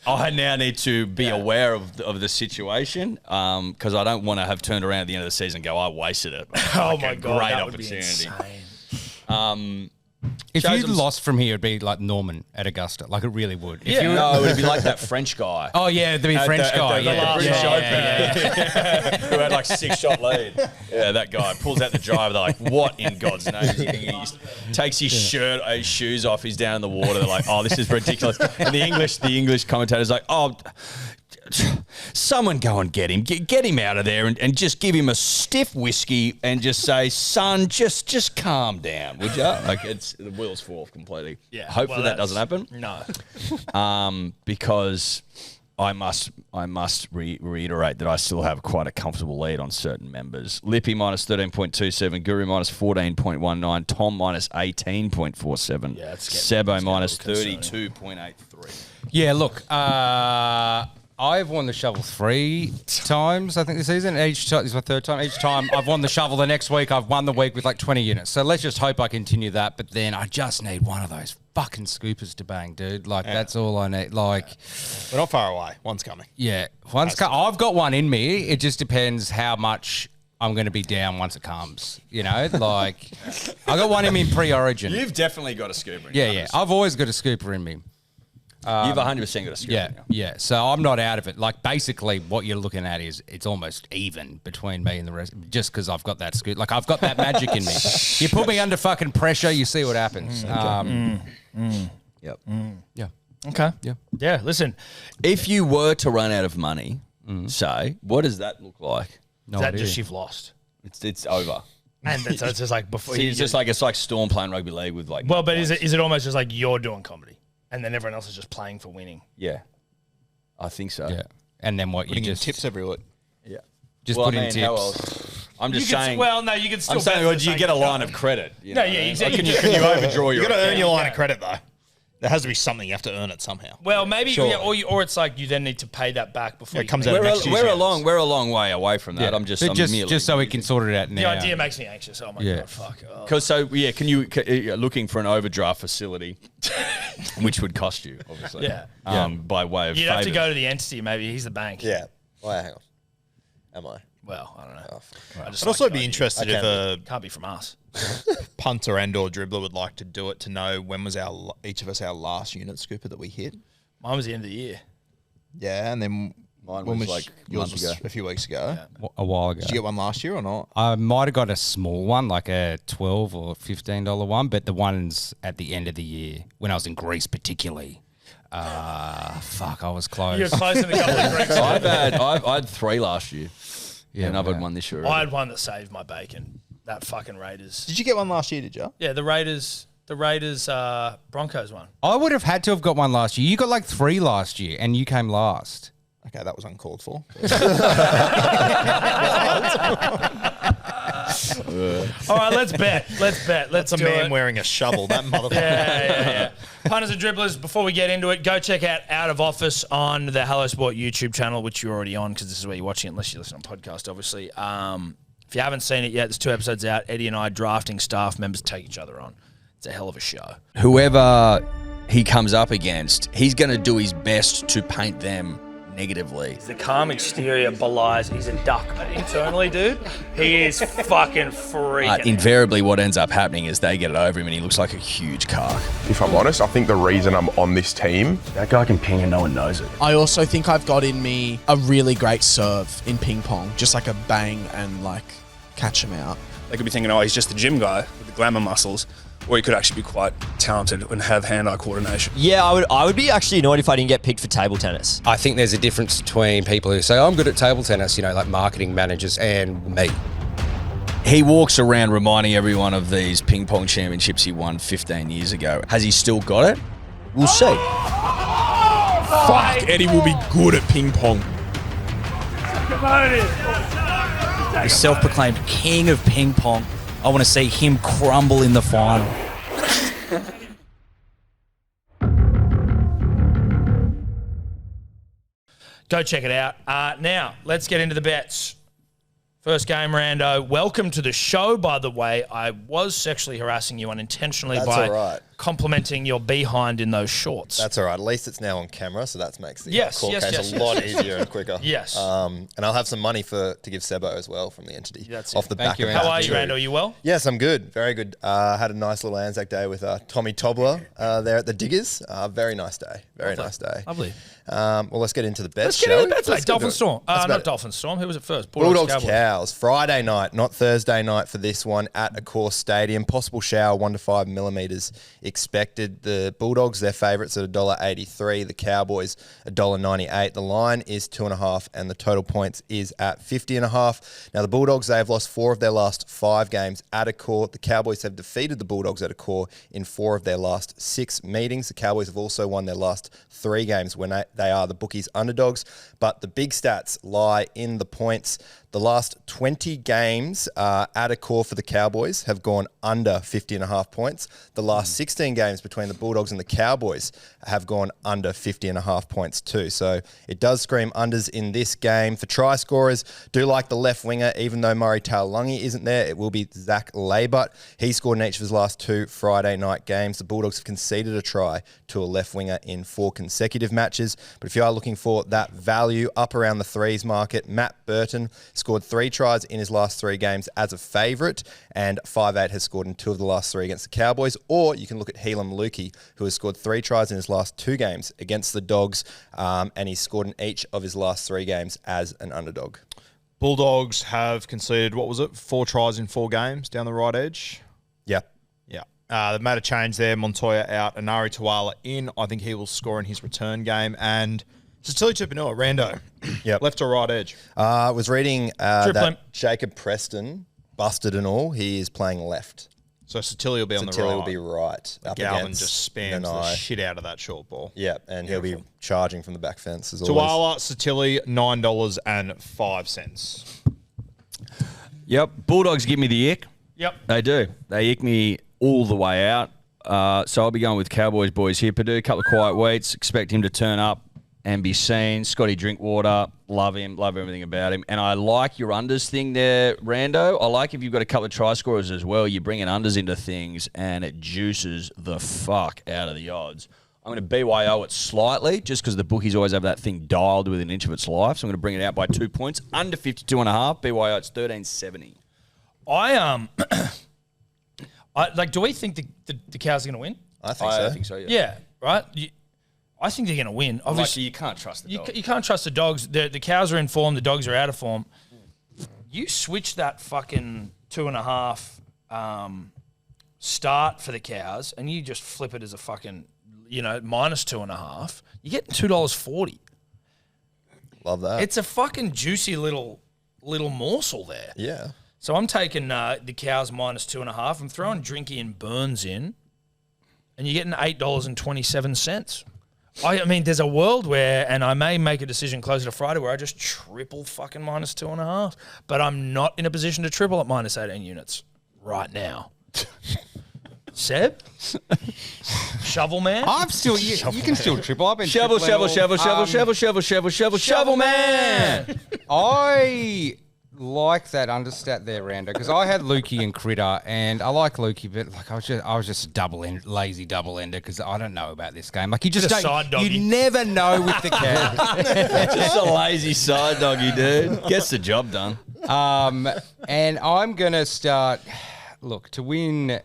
B: I now need to be aware of the situation because I don't want to have turned around at the end of the season and go, I wasted it.
A: Oh my god,
B: great
A: that would be
B: opportunity.
A: insane.
F: If
B: Shows
F: you
B: them-
F: lost from here, it'd be like Norman at Augusta. Like it really would. If
A: Yeah.
F: you were-
B: No, it'd be like that French guy.
F: Oh yeah, the French guy.
B: the
F: Yeah.
B: British
F: Yeah.
B: Open. Who had like 6-shot lead. Yeah, that guy pulls out the driver. They're like, what in God's name is he thinking? He takes his shirt, his shoes off. He's down in the water. They're like, oh, this is ridiculous. And the English commentator's like, oh, someone go and get him. Get him out of there and just give him a stiff whiskey and just say, son, just calm down, would you? Like the wheels fall off completely.
A: Yeah.
B: Hopefully
A: well,
B: that doesn't happen.
A: No.
B: Because I must reiterate that I still have quite a comfortable lead on certain members. Lippy minus 13.27, Guru minus 14.19, Tom minus 18.47,
A: Yeah, it's
B: Sebo
A: getting
B: minus
A: a little
B: 32.83.
F: Yeah, look, I've won the shovel 3 times, I think, this season. Each time, this is my 3rd time. Each time I've won the shovel. The next week, I've won the week with like 20 units. So let's just hope I continue that. But then I just need one of those fucking scoopers to bang, dude. Like, that's all I need. Like,
C: We're not far away. One's coming.
F: yeah. I've got one in me. It just depends how much I'm going to be down once it comes. You know, like, I got one in me pre-origin.
B: You've definitely got a scooper in
F: Yeah,
B: you.
F: yeah. I've always got a scooper in me.
B: You've 100% got a scooper
F: Yeah,
B: in you.
F: yeah. So I'm not out of it. Like basically, what you're looking at is it's almost even between me and the rest, just because I've got that scoot. Like I've got that magic in me. You put me under fucking pressure, you see what happens.
B: Yep.
F: Yeah.
A: Okay.
F: Yeah.
A: Yeah. Listen,
B: If you were to run out of money, say, what does that look like?
F: No
A: that
F: idea.
A: just you've lost,
B: It's over.
A: and so it's just like before.
B: See,
A: you
B: it's like Storm playing rugby league with like.
A: well,
B: no
A: but
B: points.
A: is it almost just like you're doing comedy, and then everyone else is just playing for winning?
B: Yeah, I think so.
F: Yeah. And then what
C: Putting
F: you
C: in
F: just
C: tips every week.
B: Yeah.
F: just
B: Well,
F: put
B: I
F: in
B: mean,
F: tips.
B: how else? I'm just
A: You could-
B: saying.
A: well, no, you can still.
B: I'm saying,
A: bet
B: well,
A: for
B: do
A: the
B: you get a
A: same
B: line
A: account.
B: of credit? You
A: No,
B: know
A: yeah,
B: what I mean?
A: exactly.
B: Like, can you overdraw
C: You
B: your?
C: got to earn
B: account?
C: your line of credit though. There has to be something you have to earn it somehow.
A: Well, maybe,
C: Surely.
A: yeah, or it's like you then need to pay that back before
C: It
A: you
C: comes
A: can
C: out
A: make
C: next
A: it.
C: year's units.
B: We're a long way away from that.
F: Yeah.
B: I'm just
F: But
B: merely
F: just so we can sort it out now.
A: The idea makes me anxious. Oh my
F: Yeah.
A: god, fuck. Oh.
B: Because so yeah, you're looking for an overdraft facility, which would cost you obviously.
A: Yeah.
B: By way of
A: You'd have to
B: favours.
A: go to the entity. Maybe he's the bank.
D: Yeah. Well, hang on. Am I?
A: Well, I don't know. I just
C: I'd also
A: like
C: be
A: the idea.
C: interested if a
A: Can't be from us.
C: punter and or dribbler would like to do it to know when was each of us our last unit scooper that we hit.
A: Mine was the end of the year.
C: Yeah, and then
B: Mine
C: when
B: was like
C: yours
B: month
C: was
B: ago.
C: a few weeks ago.
F: A while ago.
C: Did you get one last year or not?
F: I might have got a small one, like a $12 or $15 one, but the ones at the end of the year, when I was in Greece particularly, fuck, I was close.
A: You're close in a couple of drinks.
B: I had 3 last year.
F: Yeah,
B: and I've had
F: wow.
B: one this year.
A: I
B: already.
A: had one that saved my bacon. That fucking Raiders.
C: Did you get one last year? Did you?
A: Yeah, the Raiders. the Raiders Broncos one?
F: I would have had to have got one last year. You got like 3 last year, and you came last.
C: Okay, that was uncalled for.
A: All right, let's bet. Let's
C: That's a
A: do
C: man
A: it.
C: wearing a shovel. That motherfucker.
A: Yeah. Punters and dribblers, before we get into it, go check out of Office on the Hello Sport YouTube channel, which you're already on because this is where you're watching it, unless you listen on podcast, obviously. If you haven't seen it yet, there's 2 episodes out. Eddie and I drafting staff members take each other on. It's a hell of a show.
B: Whoever he comes up against, he's going to do his best to paint them negatively.
A: The calm exterior belies he's a duck, but internally, dude, he is fucking freaking.
B: Invariably, what ends up happening is they get it over him and he looks like a huge car.
G: If I'm honest, I think the reason I'm on this team,
H: That guy can ping and no one knows it.
I: I also think I've got in me a really great serve in ping pong, just like a bang and like catch him out.
H: They could be thinking, oh, he's just a gym guy with the glamour muscles, or he could actually be quite talented and have hand-eye coordination.
J: Yeah, I would be actually annoyed if I didn't get picked for table tennis.
K: I think there's a difference between people who say, oh, I'm good at table tennis, like marketing managers, and me.
B: He walks around reminding everyone of these ping pong championships he won 15 years ago. Has he still got it? We'll see.
G: fuck, Eddie will be good at ping pong.
E: The self-proclaimed king of ping pong. I want to see him crumble in the final.
A: Go check it out. Now, let's get into the bets. First game, Rando. Welcome to the show, by the way. I was sexually harassing you unintentionally
D: That's
A: by
D: all right.
A: complimenting your behind in those shorts.
D: That's all right. At least it's now on camera, so that makes the
A: Yes,
D: court
A: yes,
D: case
A: yes,
D: a
A: yes,
D: lot
A: yes.
D: easier and quicker.
A: Yes.
D: And I'll have some money to give Sebo as well from the entity.
A: That's
D: off
A: it.
D: the
K: Thank
D: back
K: you,
D: of
K: Andy.
A: How
D: that
A: are you,
D: too.
A: Rando? Are you well?
D: Yes, I'm good. Very good. Had a nice little Anzac day with Tommy Tobler there at the Diggers. Very nice day. Very nice day.
A: Lovely.
D: Well, let's get into the bets.
A: Let's get into the bets, mate.
D: Let's get
A: Dolphin
D: into it.
A: Storm.
D: That's about
A: Not
D: it.
A: Dolphin Storm. Who was it first?
D: Bulldogs
A: Cowboys.
D: Cows. Friday night, not Thursday night for this one at Accor Stadium. Possible shower, 1 to 5 millimetres expected. The Bulldogs, their favourites at $1.83. The Cowboys, $1.98. The line is 2.5 and the total points is at 50.5. Now, the Bulldogs, they have lost 4 of their last 5 games at Accor. The Cowboys have defeated the Bulldogs at Accor in 4 of their last 6 meetings. The Cowboys have also won their last 3 games when they are the bookies' underdogs. But the big stats lie in the points. The last 20 games at Accor for the Cowboys have gone under 50.5 points. The last 16 games between the Bulldogs and the Cowboys have gone under 50.5 points too. So it does scream unders in this game. For try scorers, do like the left winger, even though Murray Taulagi isn't there, it will be Zach Labutt. He scored in each of his last 2 Friday night games. The Bulldogs have conceded a try to a left winger in 4 consecutive matches. But if you are looking for that value up around the threes market, Matt Burton scored 3 tries in his last 3 games as a favourite, and 5'8" has scored in 2 of the last 3 against the Cowboys. Or you can look at Helam Lukey, who has scored 3 tries in his last 2 games against the Dogs, and he's scored in each of his last 3 games as an underdog.
C: Bulldogs have conceded, 4 tries in 4 games down the right edge?
D: Yeah.
C: Yeah. They've made a change there. Montoya out, Anari Tuala in. I think he will score in his return game. And Satili Tupanua, Rando,
D: Yep.
C: left or right edge?
D: I was reading
A: Triple
D: that
A: M.
D: Jacob Preston, busted and all, he is playing left.
C: So Satili will be on the
D: Tilly
C: right.
D: will be right. Up
C: Galvin
D: against
C: just spams the
D: Nanai.
C: shit out of that short ball.
D: Yeah, and he'll be charging from the back fence as always.
C: Tuala, Satili, $9.05.
B: Yep. Bulldogs give me the ick.
A: Yep.
B: They do. They ick me all the way out. So I'll be going with Cowboys boys here. Purdue, a couple of quiet weeks. Expect him to turn up and be seen. Scotty Drinkwater, love him, love everything about him. And I like your unders thing there, Rando. I like if you've got a couple of try scorers as well. You're bringing unders into things and it juices the fuck out of the odds. I'm going to BYO it slightly just because the bookies always have that thing dialed within an inch of its life. So I'm going to bring it out by 2 points. Under 52.5. BYO it's 13.70.
A: Do we think the Cows are going to win?
D: I think so.
B: I think so, yeah.
A: Yeah, right? I think they're going to win. Obviously,
B: you can't trust the dog.
A: you can't trust the Dogs. The Cows are in form. The Dogs are out of form. You switch that fucking 2.5 start for the Cows and you just flip it as a fucking, minus 2.5. You're getting $2.40.
D: Love that.
A: It's a fucking juicy little morsel there.
D: yeah.
A: So I'm taking the Cows minus 2.5. I'm throwing Drinky and Burns in. and you're getting $8.27. I mean, there's a world where, and I may make a decision closer to Friday where I just triple fucking -2.5, but I'm not in a position to triple at -18 units right now. Seb? Shovel man?
F: I'm still. You can still triple. I've been
B: Shovel man.
F: I like that understat there, Rando, because I had Lukey and Critter, and I like Lukey, but like I was just lazy double ender because I don't know about this game. Like you just you never know with the cat.
B: Just a lazy side doggy, dude. Gets the job done.
F: And I'm gonna start. Look, to win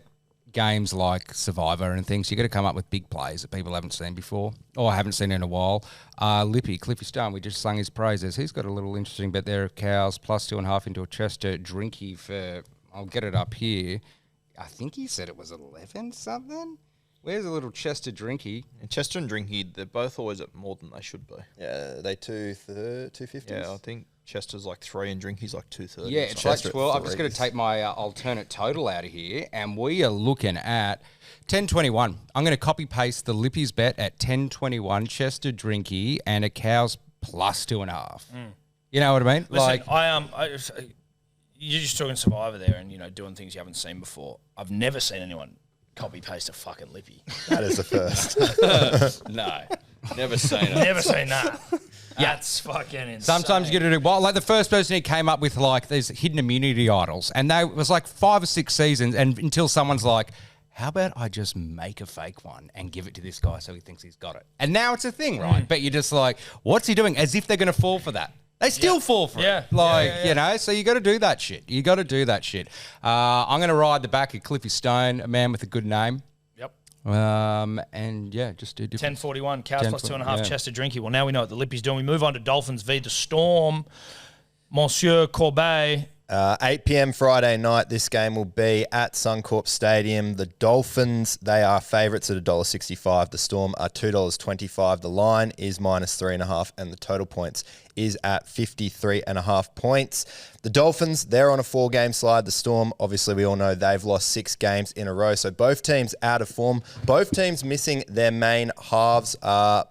F: games like Survivor and things, you got to come up with big plays that people haven't seen before or haven't seen in a while. Lippy, Cliffy Stone, we just sung his praises. He's got a little interesting bet there of cows +2.5 into a Chester Drinky for, I'll get it up here. I think he said it was 11 something. Where's a little Chester Drinky?
C: And Chester and Drinky, they're both always at more than they should be.
D: Yeah, they 250s.
C: Yeah, I think Chester's like 3 and Drinky's like 230.
F: Yeah, it's like 12. I'm just going to take my alternate total out of here, and we are looking at 10.21. I'm going to copy paste the Lippy's bet at 10.21, Chester Drinky, and a cows +2.5. You know what I mean?
A: Listen, you're just talking Survivor there, and doing things you haven't seen before. I've never seen anyone copy paste a fucking Lippy.
D: That is the first.
B: No, never seen it.
A: Never seen that. That's fucking insane.
F: Sometimes you got to do well. Like the first person who came up with like these hidden immunity idols, and they was like 5 or 6 seasons, and until someone's like, "How about I just make a fake one and give it to this guy so he thinks he's got it?" And now it's a thing, right? But you're just like, "What's he doing?" As if they're going to fall for that. They still fall for it. You know, so you got to do that shit. You got to do that shit. I'm going to ride the back of Cliffy Stone, a man with a good name.
A: Yep.
F: And yeah, just do different.
A: 10.41, cows +2.5, Chester Drinky. Well, now we know what the Lippy's doing. We move on to Dolphins v. the Storm. Monsieur Corbet.
D: 8 p.m. Friday night, this game will be at Suncorp Stadium. The Dolphins, they are favourites at $1.65. The Storm are $2.25. The line is -3.5, and the total points is at 53.5 points. The Dolphins, they're on a 4-game slide. The Storm, obviously we all know they've lost 6 games in a row. So both teams out of form. Both teams missing their main halves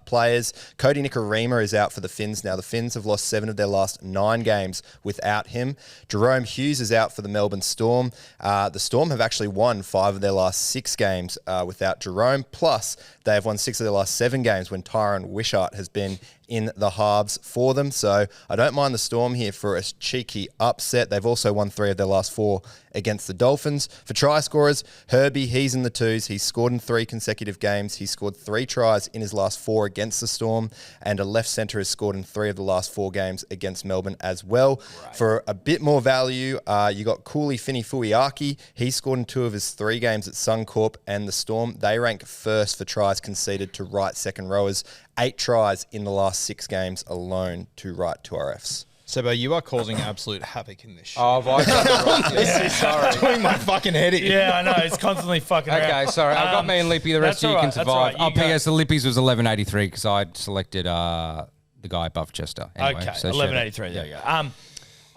D: players. Cody Nikorima is out for the Finns now. The Finns have lost 7 of their last 9 games without him. Jerome Hughes is out for the Melbourne Storm. The Storm have actually won 5 of their last 6 games without Jerome. Plus, they have won 6 of their last 7 games when Tyron Wishart has been in the halves for them. So I don't mind the Storm here for a cheeky upset. They've also won 3 of their last 4 against the Dolphins. For try scorers, Herbie, he's in the 2s. He's scored in 3 consecutive games. He's scored 3 tries in his last 4 against the Storm, and a left centre has scored in 3 of the last 4 games against Melbourne as well. Right. For a bit more value, you got Cooley Fini-Fuiaki. He scored in 2 of his 3 games at Suncorp, and the Storm, they rank first for tries conceded to right second rowers. 8 tries in the last 6 games alone to right 2RFs.
C: Sebo, you are causing absolute havoc in this shit.
F: Oh, have I got it right?
C: This is
F: sorry.
C: doing my fucking head in.
A: Yeah, I know. It's constantly fucking around.
F: Okay, sorry. I've got me and Lippy. The rest of you can survive.
A: Right.
F: PS, the Lippy's was 11.83 because I'd selected the guy above Chester. Anyway,
A: okay,
F: so
A: 11.83. There you go.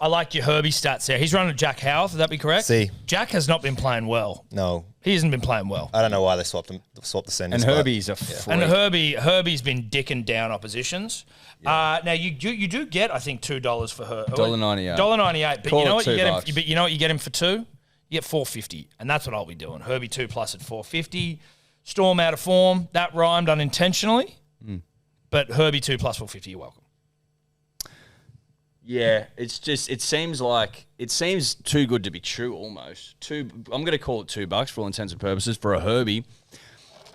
A: I like your Herbie stats there. He's running Jack Howarth. Would that be correct?
D: See.
A: Jack has not been playing well.
D: No.
A: He hasn't been playing well.
D: I don't know why they swapped the senders.
B: And Herbie's a freak.
A: And Herbie's been dicking down oppositions. Yeah. Now you do get, I think, $2 for her.
B: $1.98.
A: $1.98. But
B: Call
A: you know
B: it
A: what you get him.
B: $2.
A: But you know what you get him for 2? You get $4.50, and that's what I'll be doing. Herbie 2+ at $4.50. Storm out of form. That rhymed unintentionally. But Herbie 2+ $4.50. You're welcome.
B: Yeah, it seems too good to be true almost. I'm going to call it $2 for all intents and purposes for a Herbie,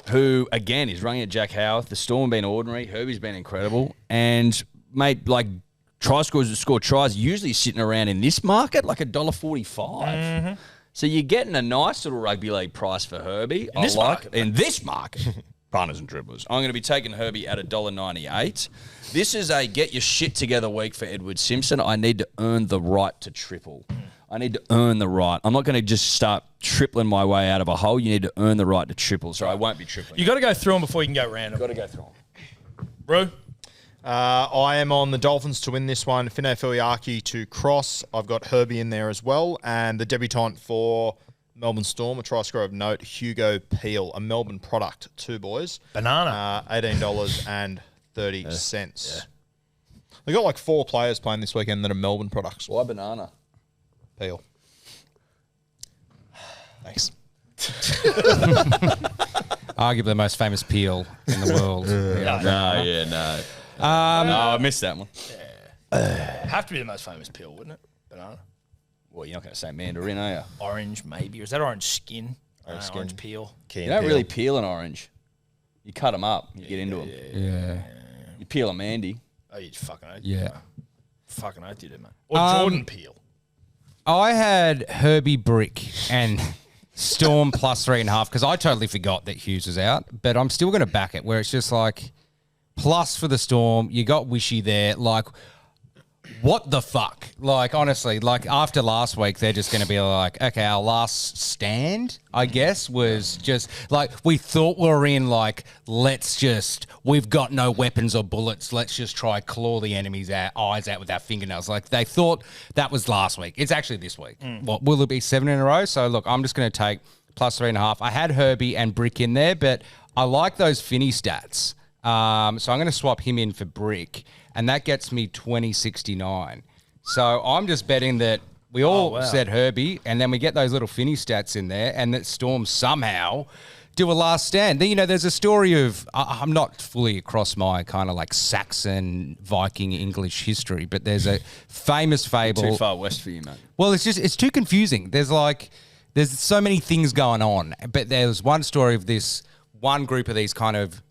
B: who again is running at Jack Howarth. The Storm been ordinary, Herbie's been incredible, and mate, like try scorers that score tries usually sitting around in this market like $1.45. Mm-hmm. So you're getting a nice little rugby league price for Herbie. In this market. Punters and dribblers. I'm going to be taking Herbie at $1.98. This is a get your shit together week for Edward Simpson. I need to earn the right to triple. I need to earn the right. I'm not going to just start tripling my way out of a hole. You need to earn the right to triple. So I won't be tripling.
A: You got to go through them before you can go random.
B: Got to go through them.
A: Bro?
C: I am on the Dolphins to win this one. Fine Fuiaki to cross. I've got Herbie in there as well. And the debutant for Melbourne Storm, a try scorer of note, Hugo Peel, a Melbourne product, 2 boys.
A: Banana.
C: $18.30. Yeah. They got like 4 players playing this weekend that are Melbourne products.
B: Why banana?
C: Peel. Thanks.
F: Arguably the most famous peel in the world.
B: No. I missed that one.
A: Have to be the most famous peel, wouldn't it? Banana.
B: Well, you're not going to say mandarin, are you?
A: Orange, maybe. Or is that orange skin? Orange peel.
B: You don't really peel an orange. You cut them up. You get into them.
F: Yeah.
B: You peel a Mandy.
A: Oh, you fucking oath.
F: Yeah.
A: Fucking oath you did, mate. Or Jordan Peel.
F: I had Herbie Brick and Storm plus 3.5 because I totally forgot that Hughes was out, but I'm still going to back it where it's just like plus for the Storm. You got Wishy there. Like, what the fuck? Like, honestly, like after last week, they're just going to be like, okay, our last stand, I guess, was just like we thought we were in like, we've got no weapons or bullets. Let's just try claw the enemy's eyes out with our fingernails. Like they thought that was last week. It's actually this week. What will it be 7 in a row? So look, I'm just going to take plus 3.5. I had Herbie and Brick in there, but I like those Finney stats. So I'm going to swap him in for Brick, and that gets me 20.69. So I'm just betting that we all said Herbie, and then we get those little Finney stats in there, and that Storm somehow do a last stand. Then, there's a story of, I'm not fully across my kind of like Saxon, Viking, English history, but there's a famous fable.
B: Too far west for you, mate.
F: Well, it's too confusing. There's so many things going on, but there's one story of this one group of these kind of,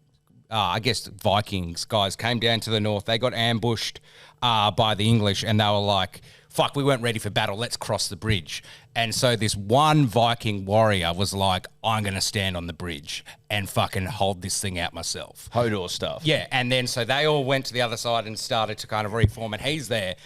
F: I guess Vikings guys came down to the north. They got ambushed by the English, and they were like, fuck, we weren't ready for battle. Let's cross the bridge. And so this one Viking warrior was like, I'm going to stand on the bridge and fucking hold this thing out myself.
B: Hodor stuff.
F: Yeah, and then so they all went to the other side and started to kind of reform, and he's there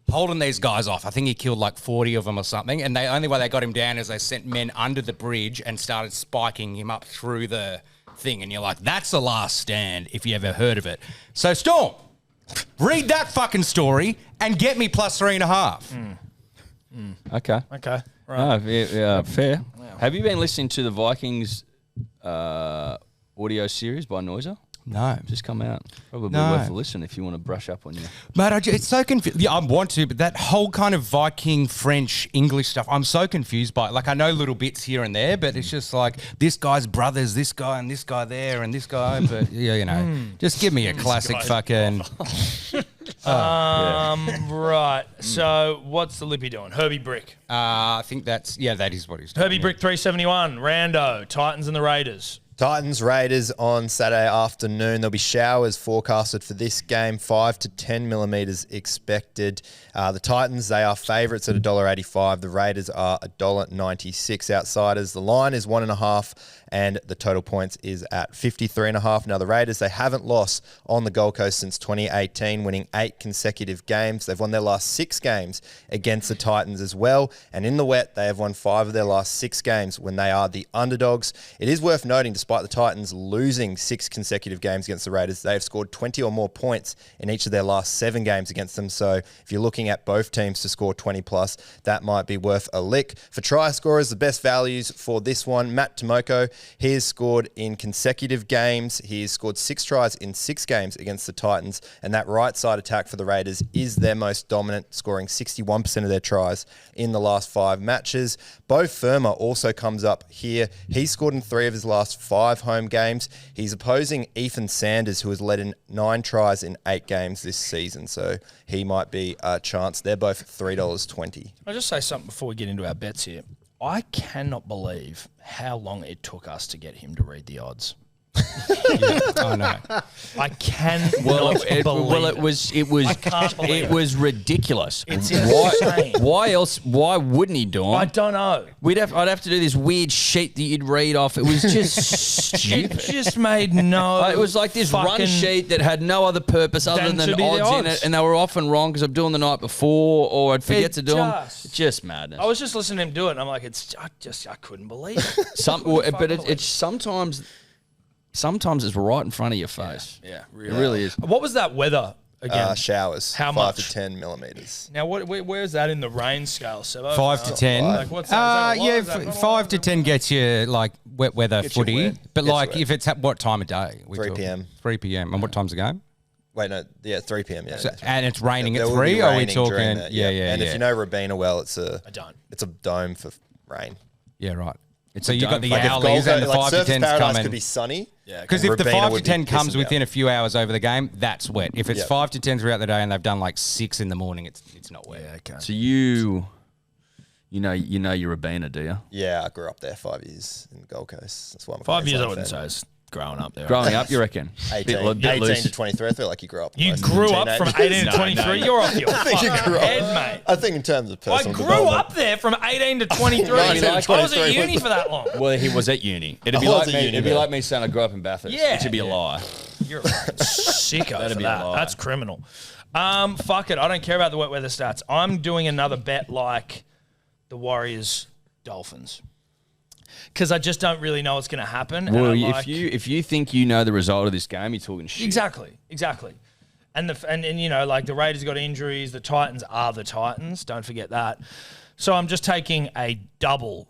F: holding these guys off. I think he killed like 40 of them or something, and the only way they got him down is they sent men under the bridge and started spiking him up through the thing, and you're like, that's the last stand if you ever heard of it. So Storm, read that fucking story and get me plus 3.5.
B: Okay.
A: Okay. Right.
B: No, fair. Wow. Have you been listening to the Vikings audio series by Noiser?
F: No.
B: Just come out. Probably worth a listen if you want to brush up on your...
F: Mate, it's so confused. Yeah, I want to, but that whole kind of Viking, French, English stuff, I'm so confused by it. Like, I know little bits here and there, but it's just like, this guy's brothers, this guy and this guy there and this guy, but, just give me a classic fucking...
A: Right. So, what's the Lippy doing? Herbie Brick.
F: I think that is what he's doing.
A: Herbie Brick 371. Rando. Titans and the Raiders.
D: Titans Raiders on Saturday afternoon. There'll be showers forecasted for this game, 5 to 10 millimetres expected. The Titans, they are favourites at $1.85. The Raiders are $1.96 outsiders. The line is 1.5 and the total points is at 53.5. Now, the Raiders, they haven't lost on the Gold Coast since 2018, winning 8 consecutive games. They've won their last 6 games against the Titans as well. And in the wet, they have won 5 of their last 6 games when they are the underdogs. It is worth noting, despite the Titans losing 6 consecutive games against the Raiders, they have scored 20 or more points in each of their last 7 games against them. So if you're looking at both teams to score 20 plus, that might be worth a lick. For try scorers, the best values for this one, Matt Tomoko. He has scored in consecutive games. He has scored 6 tries in 6 games against the Titans, and that right side attack for the Raiders is their most dominant, scoring 61% of their tries in the last 5 matches. Bo Firma also comes up here. He's scored in 3 of his last 5 home games. He's opposing Ethan Sanders, who has led in 9 tries in 8 games this season, so he might be a chance. They're both $3.20.
A: I'll just say something before we get into our bets here. I cannot believe how long it took us to get him to read the odds.
F: I know.
A: I can
B: Well,
A: believe
B: it was ridiculous.
A: It's insane.
B: Why else? Why wouldn't he do them?
A: I don't know.
B: I'd have to do this weird sheet that you'd read off. It was just stupid.
A: It just made no.
B: It was like this run sheet that had no other purpose other than odds in it, and they were often wrong because I'm doing the night before, or I'd forget to do them. It's just madness.
A: I was just listening to him do it, and I'm like, I couldn't believe it.
B: But it's sometimes it's right in front of your face.
A: Yeah,
B: it really is.
A: What was that weather again?
D: Showers.
A: How
D: 5
A: much?
D: to 10 millimeters.
A: Now, where's that in the rain scale, Sebo?
F: 5 to 10.
A: Like, what's that? Is that a lot? Is that not a
F: 5
A: lot?
F: to 10 gets you like wet weather
D: Gets you
F: footy.
D: wet.
F: But
D: Gets you
F: like
D: wet.
F: if it's at what time of day?
D: 3 p.m.
F: 3 p.m. And what time's the game?
D: Wait, no, 3 p.m. Yeah,
F: So,
D: that's right.
F: and it's raining
D: There
F: at
D: will
F: 3.
D: be
F: Or are we
D: raining during
F: talking?
D: that,
F: Yeah.
D: And if you know Rabina well, it's a
A: dome.
D: It's a dome for rain.
F: Yeah, right. So you got the
D: Like if
F: owlies and the 5 to
D: Surfers
F: 10s
D: Paradise
F: coming.
D: could be sunny. Yeah,
F: Because if the
D: Rabina
F: 5 to
D: would be
F: 10 comes
D: pissing
F: within
D: out.
F: a few hours over the game, that's wet. If it's
D: Yeah.
F: 5 to 10 throughout the day and they've done like 6 in the morning, it's not wet.
A: Yeah, okay.
B: So you know you're Rabina, do you?
D: Yeah, I grew up there 5 years in the Gold Coast. That's why I'm a
A: 5 years, I
D: Queensland
A: wouldn't
D: fan.
A: say it's growing up there.
B: Growing up, you reckon?
D: 18
B: Bit loose.
D: to 23. I feel like you grew up.
A: You
D: most
A: grew up
D: teenagers.
A: from 18 to 23? You're off your
D: I think you
A: fucking
D: grew up.
A: head, mate.
D: I think in terms of
A: I
D: personal
A: grew
D: development.
A: up there from 18 to 23.
D: No,
A: I was at
D: 23
A: uni for that long.
B: Well, he was at uni. It'd be
D: I was
B: like
D: at
B: me.
D: uni,
B: It'd be
D: man.
B: like me saying I grew up in Bathurst.
A: Yeah,
B: Which would be a
A: yeah.
B: lie.
A: You're a sicko
B: That'd
A: for
B: be a
A: that.
B: lie.
A: That's criminal. Fuck it. I don't care about the wet weather stats. I'm doing another bet like the Warriors Dolphins. Because I just don't really know what's going to happen.
B: Well,
A: and
B: if you think you know the result of this game, you're talking shit.
A: Exactly. And you know, like the Raiders got injuries. The Titans are the Titans. Don't forget that. So I'm just taking a double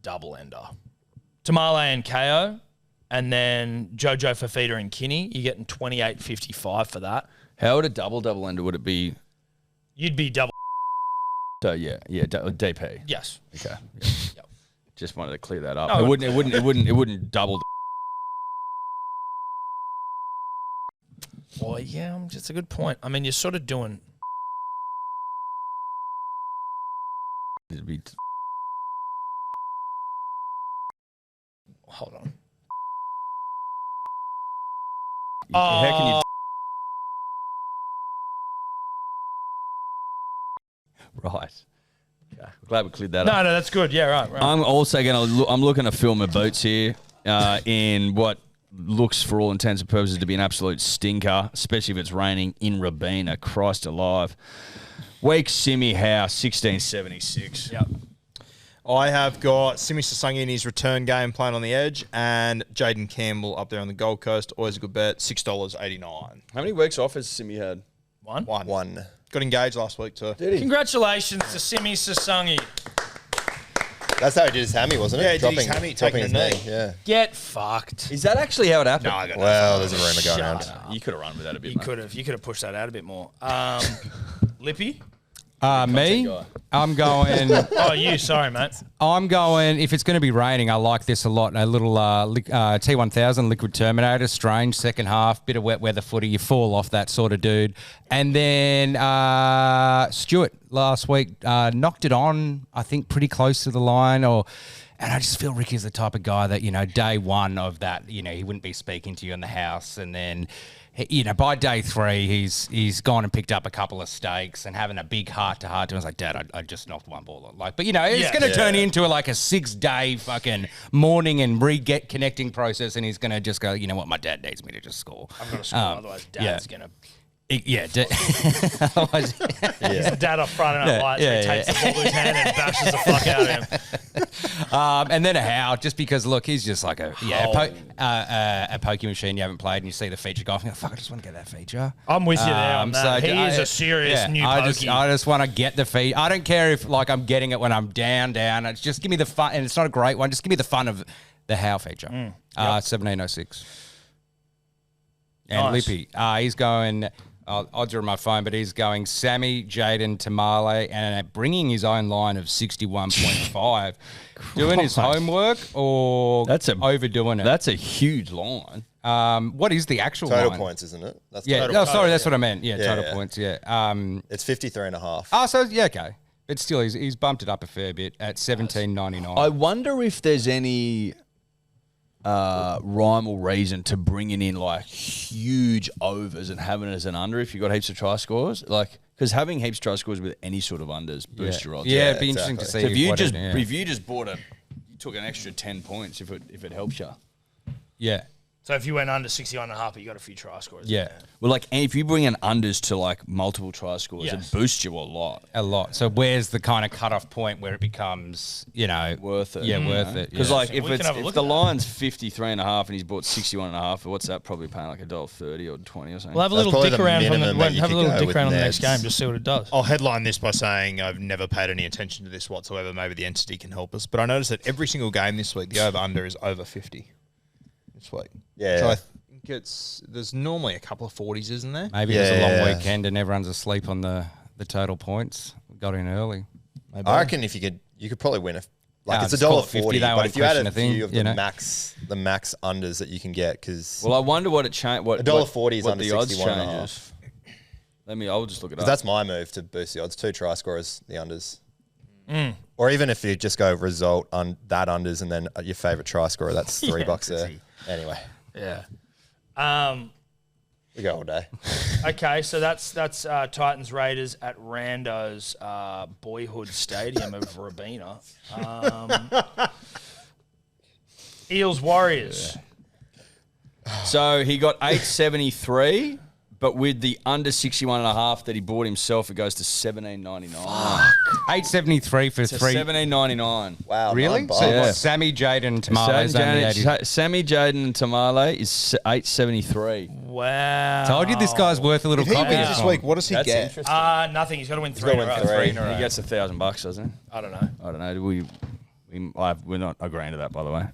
A: ender. Tamale and KO, and then Jojo Fafita and Kinney. You're getting 28.55 for that.
B: How would a double ender would it be?
A: You'd be double.
B: So DP.
A: Yes.
B: Okay.
A: Yep.
B: Just wanted to clear that up.
A: No,
B: It wouldn't double.
A: Well, yeah, it's a good point. I mean, you're sort of doing.
B: It'd be
A: Hold on.
B: How can you? Right. Okay. Glad we cleared that up.
A: No, that's good. Yeah, right.
B: I'm also I'm looking to fill my boots here in what looks for all intents and purposes to be an absolute stinker, especially if it's raining in Rabina. Christ alive. Wake Simi Howe, 1676.
A: Yep.
C: I have got Simi Sasungi in his return game playing on the edge, and Jaden Campbell up there on the Gold Coast. Always a good bet. $6.89.
B: How many weeks off has Simi had?
A: One.
C: Got engaged last week too.
A: Congratulations to Simi Sasungi.
D: That's how he did his hammy, wasn't it?
C: Yeah, he did his hammy, taking
D: his
C: a
D: knee.
C: knee.
D: Yeah.
A: Get fucked.
B: Is that actually how it happened?
C: No, I got
D: Well, there's a rumour going around.
B: You could have run with that a bit.
A: You could have pushed that out a bit more. Lippy.
F: Me?
B: guy.
F: I'm going.
A: Oh, you. Sorry, mate.
F: I'm going. If it's going to be raining, I like this a lot. A little T1000 Liquid Terminator, strange second half, bit of wet weather footy. You fall off that sort of dude. And then Stewart last week knocked it on. I think pretty close to the line. And I just feel Ricky's the type of guy that day one of that, he wouldn't be speaking to you in the house, and then. By day 3, he's gone and picked up a couple of steaks and having a big heart-to-heart to him. I was like, Dad, I just knocked one ball. But, it's going to turn into a 6-day fucking morning and connecting process, and he's going to just go, you know what, my dad needs me to just score.
A: I've got to score, otherwise Dad's going to...
F: Otherwise,
A: He's the dad off Friday Night Lights where he takes the ball in his hand and bashes the fuck out of him.
F: and then a Howe, just because, look, he's just like a pokey machine you haven't played, and you see the feature guy, and you go, fuck, I just want to get that feature.
A: I'm with you there on that. He is a serious new pokey.
F: I just want to get the feed. I don't care if I'm getting it when I'm down. It's just give me the fun, and it's not a great one. Just give me the fun of the Howe feature. 1706. And
A: Nice.
F: Lippy, he's going. Odds are on my phone, but he's going Sammy, Jaden, Tamale, and bringing his own line of 61.5. Doing his homework or overdoing it?
B: That's a huge line.
F: What is the actual
D: Total
F: line?
D: points, isn't it? That's
F: Yeah.
D: total.
F: Sorry, that's what I meant. Yeah, total
D: yeah.
F: points. Yeah.
D: It's 53.5.
F: Oh, so yeah, okay. But still, he's bumped it up a fair bit at 17.99.
B: I wonder if there's any rhyme or reason to bringing in huge overs and having it as an under if you've got heaps of try scores. Because having heaps of try scores with any sort of unders boosts your odds.
F: Yeah, it'd be interesting to see.
B: So if you just took an extra 10 points if it helps you.
F: Yeah.
A: So if you went under 61.5, you got a few try scores.
F: Yeah.
B: Well, like, and if you bring in unders to like multiple try scores,
A: Yes.
B: it boosts you a lot.
F: A lot. So where's the kind of cutoff point where it becomes,
B: Worth it.
F: Yeah, worth it.
B: Because
F: yeah.
B: like
A: So
B: if
A: we can have a
B: if
A: look
B: the
A: at that.
B: line's 53.5 and he's bought 61.5, what's that? Probably paying like $1.30 or 20 or something.
A: We'll have a
D: That's
A: little
D: probably
A: dick
D: the
A: around from
D: minimum that you
A: have a
D: could
A: little
D: go
A: dick
D: with
A: around on the next
D: Neds.
A: game, just see what it does.
C: I'll headline this by saying I've never paid any attention to this whatsoever. Maybe the entity can help us. But I noticed that every single game this week, the over-under is over 50 this week.
D: Yeah.
C: So I think there's normally a couple of 40s, isn't there?
F: Maybe it was a long
D: Yeah.
F: weekend and everyone's asleep on the total points. We got in early.
C: Maybe.
D: I reckon if you could probably win it's
F: just
D: $1.40,
F: call it 50, they
D: but
F: won't
D: if you had
F: question
D: a
F: a thing,
D: few of
F: you
D: the
F: know?
D: max unders that you can get, because
B: Well, I wonder what it changed. What
D: $1.40 is
B: what
D: under
B: the odds
D: 61.5.
B: changes. I'll just look it up.
D: that's my move to boost the odds. 2 try scorers, the unders. Or even if you just go result on that unders and then your favourite try scorer, that's $3 there. Anyway,
A: Yeah.
D: we go all day.
A: Okay, so that's Titans Raiders at Rando's boyhood stadium of Rabina. Eels Warriors.
B: So he got 873, but with the under 61.5 that he bought himself, it goes to 17.99.
F: 873 for three.
B: 17.99.
D: Wow.
F: Really?
D: $9.
F: So
B: Yeah.
F: what, Sammy Jaden Tamales only 80.
B: Sammy Jaden and Tamale is 873.
A: Wow.
F: Told you this guy's worth a little
C: If he
F: copy.
C: wins this week, what does he
B: That's
C: get?
B: interesting.
A: Nothing. He's got to win three in a row.
D: three.
B: He gets $1,000, doesn't he?
A: I don't know.
B: I don't know. We're not agreeing to that, by the way.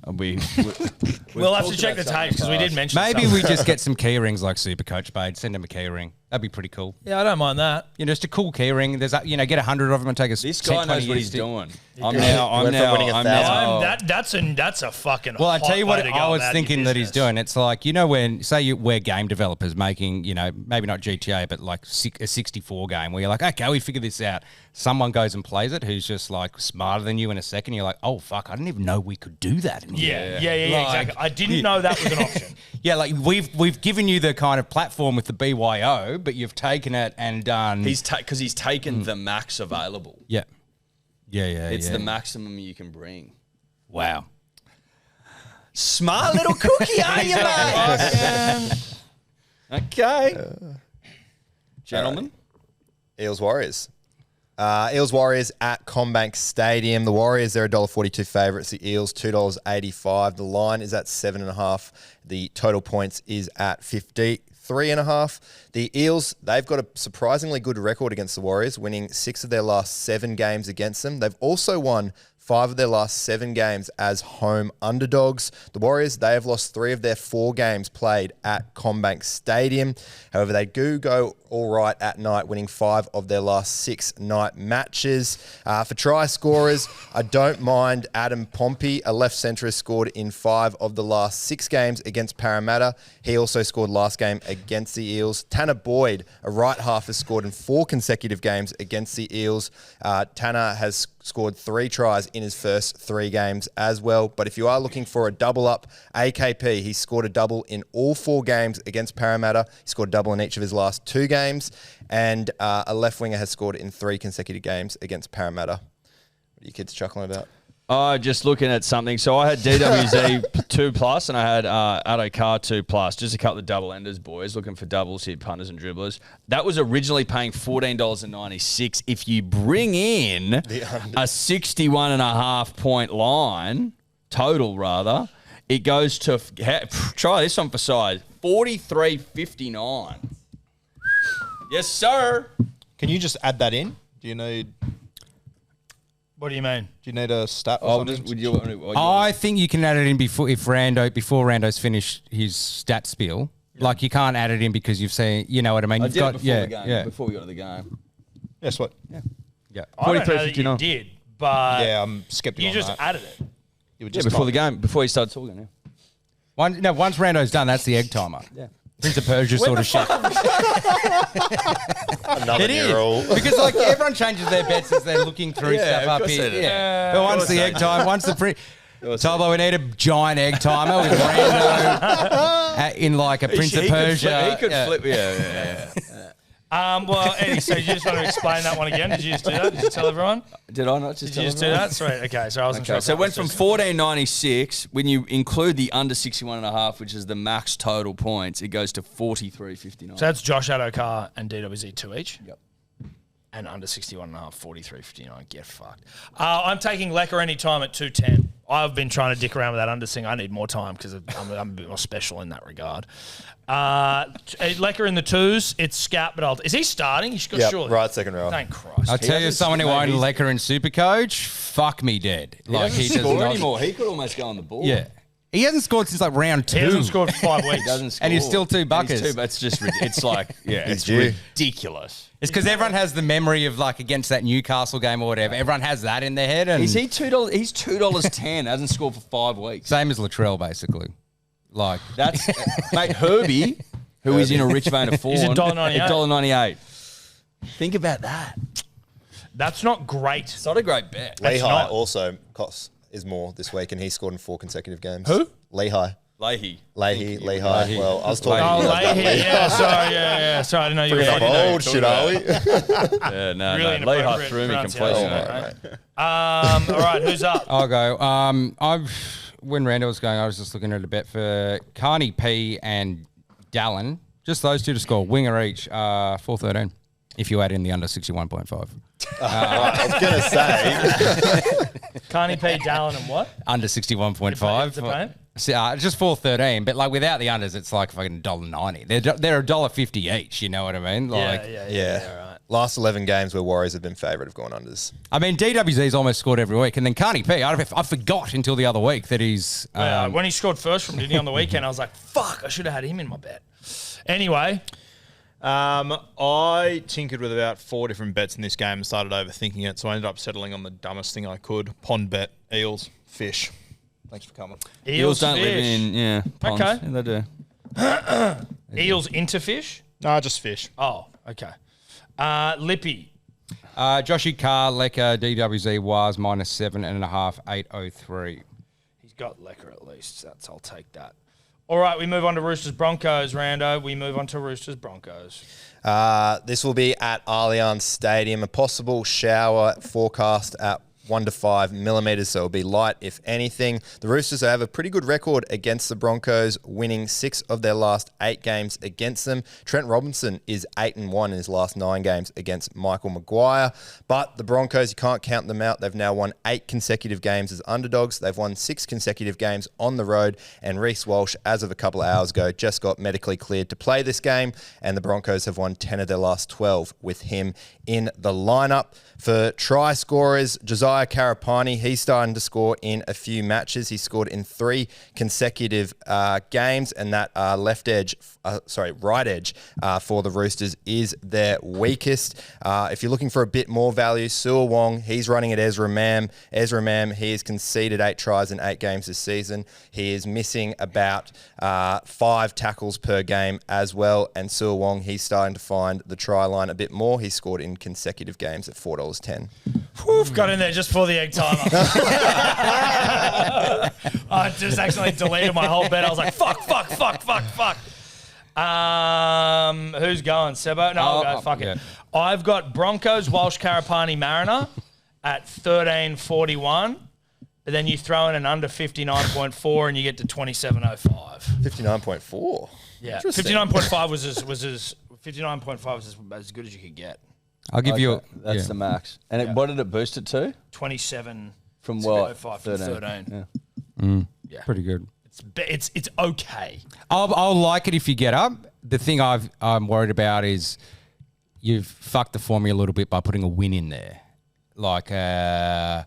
A: We'll have to check the tapes because we did mention
F: Maybe
A: something.
F: we just get some key rings like Super Coach Bade. Send him a key ring. That'd be pretty cool.
A: Yeah, I don't mind that.
F: Just a cool key ring. There's, get 100 of them and take us.
B: This
F: 10,
B: guy
F: 20
B: knows what
F: years
B: he's
F: to-
B: doing.
D: Went from winning 1,000.
A: That's a fucking.
F: Well, I
A: hot
F: tell you
A: way
F: what
A: to go
F: I was
A: about your
F: thinking that he's
A: business.
F: doing. It's like, when, say we're game developers making, maybe not GTA, but like a 64 game where you're like, okay, we figured this out. Someone goes and plays it who's just like smarter than you in a second. You're like, oh, fuck, I didn't even know we could do that.
A: Yeah,
F: Like-
A: exactly. I didn't know that was an option.
F: Yeah, like we've given you the kind of platform with the BYO, but you've taken it and done.
B: Because he's taken the max available.
F: Yeah.
B: It's the maximum you can bring.
F: Wow.
B: Smart little cookie, are you, mate? Okay. Gentlemen.
D: Eels Warriors. Eels Warriors at Combank Stadium. The Warriors, they're $1.42 favourites. The Eels, $2.85. The line is at 7.5. The total points is at 53.5. The Eels, they've got a surprisingly good record against the Warriors, winning 6 of their last 7 games against them. They've also won 5 of their last 7 games as home underdogs. The Warriors, they have lost 3 of their 4 games played at Combank Stadium. However, they do go all right at night, winning 5 of their last 6 night matches. For try scorers, I don't mind Adam Pompey, a left centrist, scored in 5 of the last 6 games against Parramatta. He also scored last game against the Eels. Tanner Boyd, a right half, has scored in 4 consecutive games against the Eels. Tanner has scored 3 tries in his first 3 games as well. But if you are looking for a double up, AKP, he scored a double in all 4 games against Parramatta. He scored a double in each of his last 2 games. And a left winger has scored in 3 consecutive games against Parramatta. What are you kids chuckling about?
B: Just looking at something. So I had DWZ 2+ and I had Addo Carr 2+. Just a couple of double enders, boys. Looking for doubles here, punters and dribblers. That was originally paying $14.96. If you bring in a 61.5 point line, total rather, it goes to, try this one for size, $43.59. Yes, sir.
C: Can you just add that in? Do you need...
A: What do you mean?
C: Do you need a stat or something?
F: I think you can add it in before Rando's finished his stat spiel. Like you can't add it in because you've seen, you know what I mean.
B: I
F: You've
B: did
F: got
B: it before the game. Before we got to the game.
C: Yes, what?
F: Yeah.
A: I don't know that you did, but
C: Yeah, I'm skeptical
A: you
C: on
A: just
C: that.
A: added it.
C: You were
B: Yeah,
C: just
B: before
C: not-
B: the game, before he started talking. Yeah.
F: Once Rando's done, that's the egg timer. Yeah. Prince of Persia sort of shit.
D: Another
F: It is.
D: new rule.
F: Because like everyone changes their bets as they're looking through
B: Yeah,
F: stuff
B: of
F: up
B: course
F: here.
B: they do.
F: Yeah. But once the egg time, once the Tobo, we need a giant egg timer with Rando in like a Prince of Persia.
B: He could flip. Yeah.
A: Well, Eddie, so you just want to explain that one again? Did you just do that? Did you tell everyone?
B: Did I not just
A: Did
B: tell
A: you just do
B: everyone?
A: that? Sweet. Okay, so I wasn't sure.
B: Okay, so it went from 14.96. When you include the under 61.5, which is the max total points, it goes to 43.59.
A: So that's Josh Adokar and DWZ 2 each?
B: Yep.
A: And under 61.5, 43.59. Get fucked. I'm taking Lecker anytime at 210. I've been trying to dick around with that under thing. I need more time because I'm a bit more special in that regard. Lecker in the twos. It's Scat, but is he starting? He should surely.
D: Right second row.
A: Thank Christ.
F: I'll tell you, someone who owned Lecker in Supercoach, fuck me dead.
B: Like he doesn't score anymore. He could almost go on the board.
F: Yeah. He hasn't scored since like round 2.
A: He hasn't scored for 5 weeks.
B: He doesn't score.
F: And he's still 2 buckets.
B: It's just, it's like, yeah, it's
D: due.
B: ridiculous.
F: It's because everyone has the memory of like against that Newcastle game or whatever. Everyone has that in their head. And
B: Is he $2? He's $2.10. Hasn't scored for 5 weeks.
F: same as Latrell, basically. Like
B: That's mate Herbie, who is in a rich vein of form.
A: He's $1.98.
B: $1.98. Think about that.
A: That's not great.
B: It's not a great bet.
D: Lehigh also is more this week, and he scored in 4 consecutive games.
A: Who?
D: Lehigh.
B: Leahy.
D: Lehigh. Well, I was talking.
A: Oh, Leahy. Yeah, sorry. Yeah. Sorry, I didn't know you were
D: Bringing up old shit, are we?
B: Yeah, no,
A: Really
B: no. Lehigh
A: inappropriate
B: threw me
A: pronunciation,
B: completely.
A: mate. All right, who's up?
F: I'll go. When Randall was going, I was just looking at a bet for Carney P and Dallin. Just those two to score, winger each, 4.13. If you add in the under 61.5.
D: I was gonna say.
A: Carney P, Dallin, and what?
F: Under 61.5.
A: Is it paying?
F: Just 4.13, but like without the unders, it's like fucking $1.90. They're $1.50 each. You know what I mean? Like,
A: Yeah. Right.
D: Last 11 games where Warriors have been favourite have gone unders.
F: I mean, DWZ's almost scored every week, and then Carney P. I forgot until the other week that he's.
A: When he scored first from Disney on the weekend, I was like, "Fuck! I should have had him in my bet." Anyway,
C: I tinkered with about 4 different bets in this game and started overthinking it, so I ended up settling on the dumbest thing I could. Pond bet, Eels, fish. Thanks for coming.
B: Eels don't live
A: fish.
B: in, ponds.
A: Okay.
B: Yeah, they do.
A: Eels into fish?
C: No, just fish.
A: Oh, okay. Lippy.
F: Joshy Carr, Lecker, DWZ was -7.5, 8.03.
A: He's got Lecker at least. I'll take that. All right, we move on to Roosters Broncos, Rando. We move on to Roosters Broncos.
D: This will be at Allianz Stadium. A possible shower forecast at 1 to 5 millimetres, so it'll be light if anything. The Roosters have a pretty good record against the Broncos, winning 6 of their last 8 games against them. Trent Robinson is 8-1 in his last 9 games against Michael Maguire. But the Broncos, you can't count them out. They've now won 8 consecutive games as underdogs. They've won 6 consecutive games on the road. And Reece Walsh, as of a couple of hours ago, just got medically cleared to play this game. And the Broncos have won 10 of their last 12 with him in the lineup. For try scorers, Josiah Karapani, he's starting to score in a few matches. He scored in 3 consecutive games, and that right edge for the Roosters is their weakest. If you're looking for a bit more value, Su'a Wong, he's running at Ezra Mam. Ezra Mam, he has conceded 8 tries in 8 games this season. He is missing about 5 tackles per game as well, and Su'a Wong, he's starting to find the try line a bit more. He scored in consecutive games at $4.10.
A: Whew, got in there just for the egg timer. I just accidentally deleted my whole bet. I was like, fuck. Who's going? Sebo? No, I'll go. Fuck it. I've got Broncos, Walsh, Karapani, Mariner at 13.41. But then you throw in an under 59.4 and you get to 27.05.
D: 59.4?
A: Yeah. 59.5 was as good as you could get.
F: I'll give you.
B: That's the max. And what did it boost it to?
A: 27
B: from what?
A: 05 from 13.
F: Yeah. Pretty good.
A: It's okay.
F: I'll like it if you get up. The thing I'm worried about is you've fucked the formula a little bit by putting a win in there. Like, I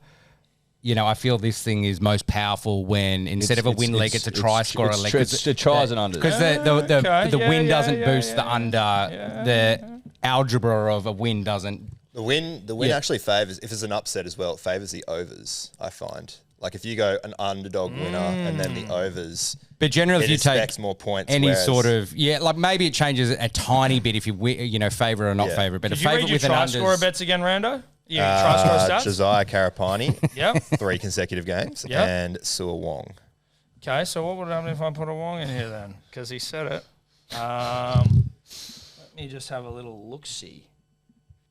F: feel this thing is most powerful when instead of a win leg, it's a try scorer leg.
B: It's the tries and unders.
F: Because the win doesn't boost the under. The algebra of a win doesn't.
D: The win actually favours, if it's an upset as well, it favours the overs, I find. Like if you go an underdog winner and then the overs,
F: but generally if you take
D: more points,
F: any sort of like maybe it changes a tiny bit if you favour or not favour. But
A: Did
F: a
A: you
F: favour
A: read your
F: with an
A: try
F: unders.
A: scorer bets again, Rando? You try scorer stats?
D: Josiah Karapani,
A: Yep.
D: 3 consecutive games, and Su'a Wong.
A: Okay, so what would happen if I put a Wong in here then? Because he said it. Let me just have a little look-see.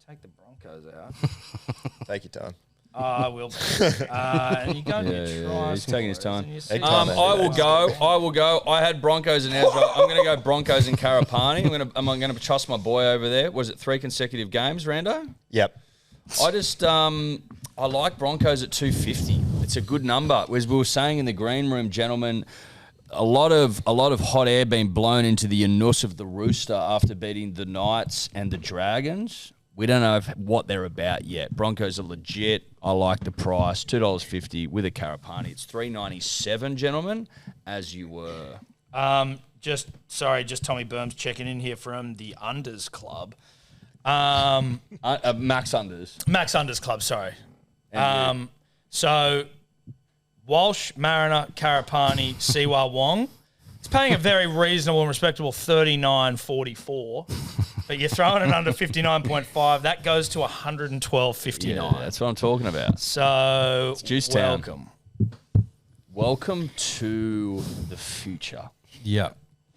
A: Take the Broncos out.
D: Take your time.
A: I will. And you go to your try.
B: He's taking his time.
D: Take time,
B: I will go. I had Broncos and Ezra. I'm going to go Broncos and Karapani. I'm going to trust my boy over there. Was it 3 consecutive games, Rando?
D: Yep.
B: I just I like Broncos at 250. It's a good number. As we were saying in the green room, gentlemen, a lot of hot air being blown into the anus of the Rooster after beating the Knights and the Dragons. We don't know what they're about yet. Broncos are legit. I like the price, $2.50 with a Karapani. It's $3.97, gentlemen, as you were.
A: Just Tommy Burns checking in here from the Unders Club.
B: Max Unders.
A: Max Unders Club, sorry. So Walsh, Mariner, Karapani, Siwa Wong. It's paying a very reasonable and respectable $39.44. But you're throwing it under 59.5. That goes to 112.59.
B: Yeah, that's what I'm talking about.
A: So
B: It's Juice Town.
A: welcome.
B: Welcome to the future
F: Yeah.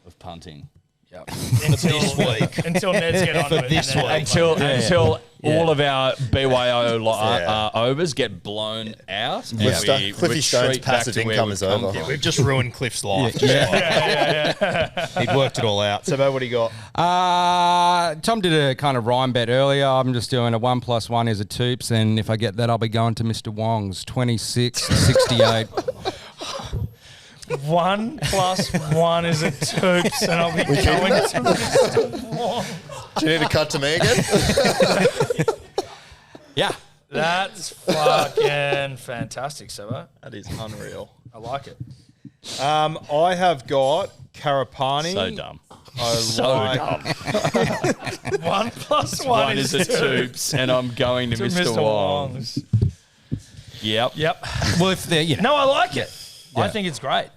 B: of punting.
A: Yep. This week. Until Ned's get on it.
C: This week.
B: Until all of our BYO overs get blown out. And we
D: Cliffy Stone's
B: retreat back
D: passive
B: to where
D: income
B: we've
D: is
B: come
D: over.
C: Yeah, we've just ruined Cliff's life. He'd worked it all out. So, what do you got?
F: Tom did a kind of rhyme bet earlier. I'm just doing a 1 + 1 is a toops, and if I get that, I'll be going to Mr. Wong's 26.68.
A: 1 + 1 is a toops, and I'll be going to Mr. Wong.
D: Do you need to cut to me again?
F: Yeah.
A: That's fucking fantastic, Sebo.
C: That is unreal.
A: I like it.
C: I have got Karapani.
B: So dumb.
C: Dumb.
A: 1 + 1
B: One is a toops, and I'm going to Mr. Wong's. Yep.
F: Well, if they're,
A: No, I like it.
F: Yeah.
A: I think it's great.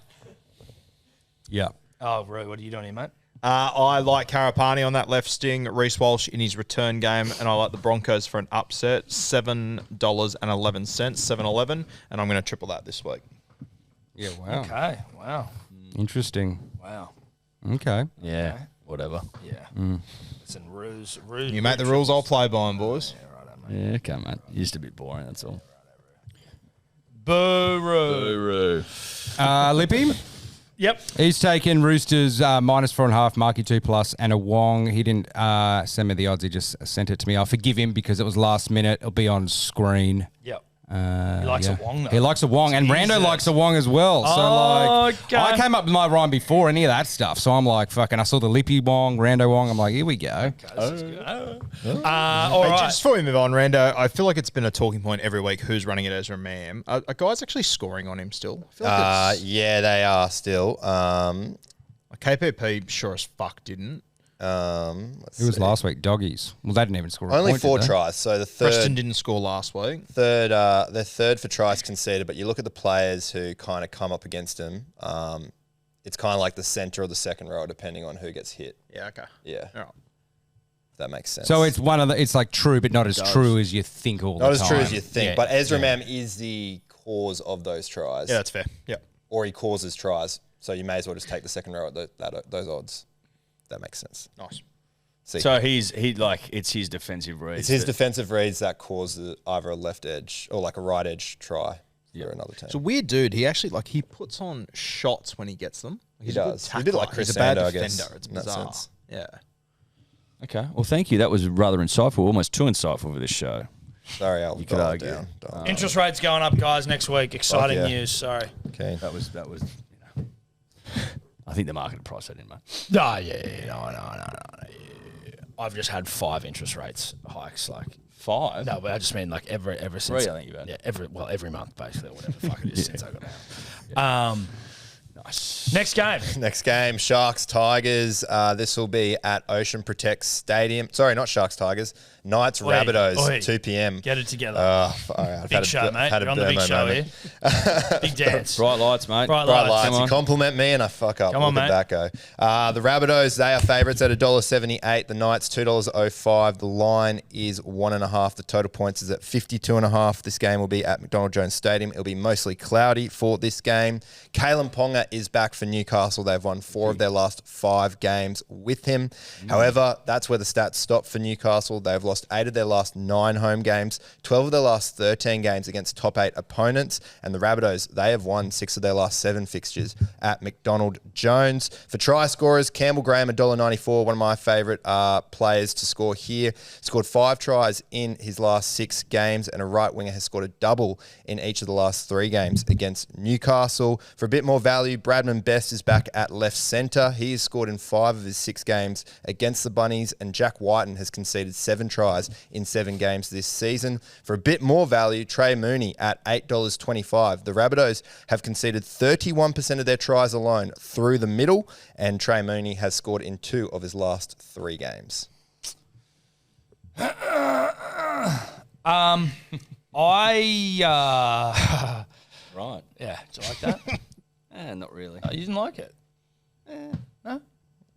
F: Yeah.
A: Oh, Roo, what are you doing here, mate?
C: I like Karapani on that left sting, Reece Walsh in his return game, and I like the Broncos for an upset, $7.11, 7-11, and I'm going to triple that this week.
F: Yeah, wow.
A: Okay. Wow.
F: Interesting.
A: Wow.
F: Okay.
B: Yeah. Whatever.
A: Yeah. Listen, Roo's.
C: You make the rules, I'll play by them, boys.
B: Yeah, okay, mate. Used to be boring, that's all.
A: Boo-roo.
F: Lippy?
A: Yep.
F: He's taken Roosters -4.5, Marky 2+, and a Wong. He didn't send me the odds. He just sent it to me. I'll forgive him because it was last minute. It'll be on screen.
A: Yep. He likes a Wong, though.
F: He likes a Wong, and Rando likes a Wong as well. So,
A: Okay.
F: I came up with my rhyme before any of that stuff. So I'm like, fucking, I saw the Lippy Wong, Rando Wong. I'm like, here we go.
A: All
C: Hey,
A: right.
C: just before we move on, Rando, I feel like it's been a talking point every week who's running it as a man. Are guys actually scoring on him still? I feel like
D: Yeah, they are still.
C: KPP sure as fuck didn't.
F: It was last week, doggies. Well, they didn't even score a
D: Only
F: point,
D: 4
F: did they?
D: tries. So the
C: Preston didn't score last week.
D: they're third for tries conceded, but you look at the players who kind of come up against them. It's kind of like the centre or the second row, depending on who gets hit.
C: Yeah, okay.
D: Yeah,
C: All right.
D: if that makes sense.
F: So it's one of the. It's like true, but not as true as you think all the
D: not
F: time.
D: as true as you think.
F: Yeah.
D: But Ezra Mam is the cause of those tries.
C: Yeah, that's fair. Yeah.
D: Or he causes tries. So you may as well just take the second row at those odds. That makes sense.
C: Nice.
D: See.
B: So it's his defensive reads.
D: It's his defensive reads that cause either a left edge or like a right edge try for another team.
C: It's a weird dude. He actually he puts on shots when he gets them.
D: He
C: He's a good
D: does. He did it like
C: tackler.
D: Chris
C: He's a bad
D: Sando, I
C: defender.
D: guess,
C: It's
D: in that
C: bizarre.
D: sense.
C: Yeah.
B: Okay. Well, thank you. That was rather insightful. Almost too insightful for this show.
D: Sorry, I'll
B: You could
D: dial it
B: argue.
D: down.
A: Interest rates going up, guys, next week. Exciting
D: yeah.
A: news. Sorry.
D: Okay.
B: That was. I think the market price that in, mate.
A: No, yeah. No. I've just had 5 interest rates hikes. Like
B: 5.
A: no, but I just mean like every since.
B: 3, I think you've had.
A: Yeah, every month basically, or whatever the fuck it is since I got out.
B: Nice.
A: Next game.
D: Next game, Sharks Tigers. This will be at Ocean Protect Stadium. Sorry, not Sharks Tigers. Knights,
A: Oi,
D: Rabbitohs,
A: oi.
D: 2 p.m.
A: Get it together.
D: I've
A: Big show, mate. You're on the big show here. Big dance.
B: Bright lights, mate.
A: Bright
D: Bright
A: lights.
D: lights.
B: Come
D: You
B: on.
D: compliment me and I fuck up.
A: Come on,
D: Look at that go. The Rabbitohs, they are favourites at $1.78. The Knights, $2.05. The line is 1.5. The total points is at 52.5. This game will be at McDonald Jones Stadium. It'll be mostly cloudy for this game. Kalen Ponga is back for Newcastle. They've won 4 of their last 5 games with him. However, that's where the stats stop for Newcastle. They've lost 8 of their last 9 home games, 12 of their last 13 games against top 8 opponents. And the Rabbitohs, they have won 6 of their last 7 fixtures at McDonald Jones. For try scorers, Campbell Graham, $1.94, one of my favourite players to score here. Scored 5 tries in his last 6 games, and a right winger has scored a double in each of the last 3 games against Newcastle. For a bit more value, Bradman Best is back at left centre. He has scored in 5 of his 6 games against the Bunnies, and Jack Whiten has conceded 7 tries in 7 games this season. For a bit more value, Trey Mooney at $8.25. The Rabbitohs have conceded 31% of their tries alone through the middle, and Trey Mooney has scored in 2 of his last 3 games.
A: Right. Yeah. Do you like that?
B: Not really.
A: You didn't like it? No?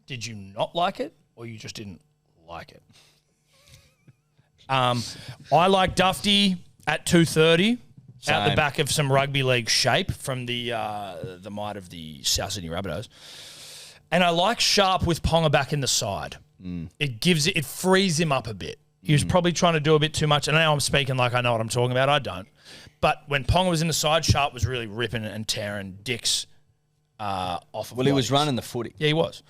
A: Did you not like it, or you just didn't like it? I like Dufty at 2.30 out the
B: Same.
A: back of some rugby league shape from the might of the South Sydney Rabbitohs. And I like Sharp with Ponga back in the side. It frees him up a bit. He was probably trying to do a bit too much. And now I'm speaking like I know what I'm talking about. I don't. But when Ponga was in the side, Sharp was really ripping and tearing dicks off of
B: Well, he was
A: bodies.
B: running the footy.
A: Yeah, he was.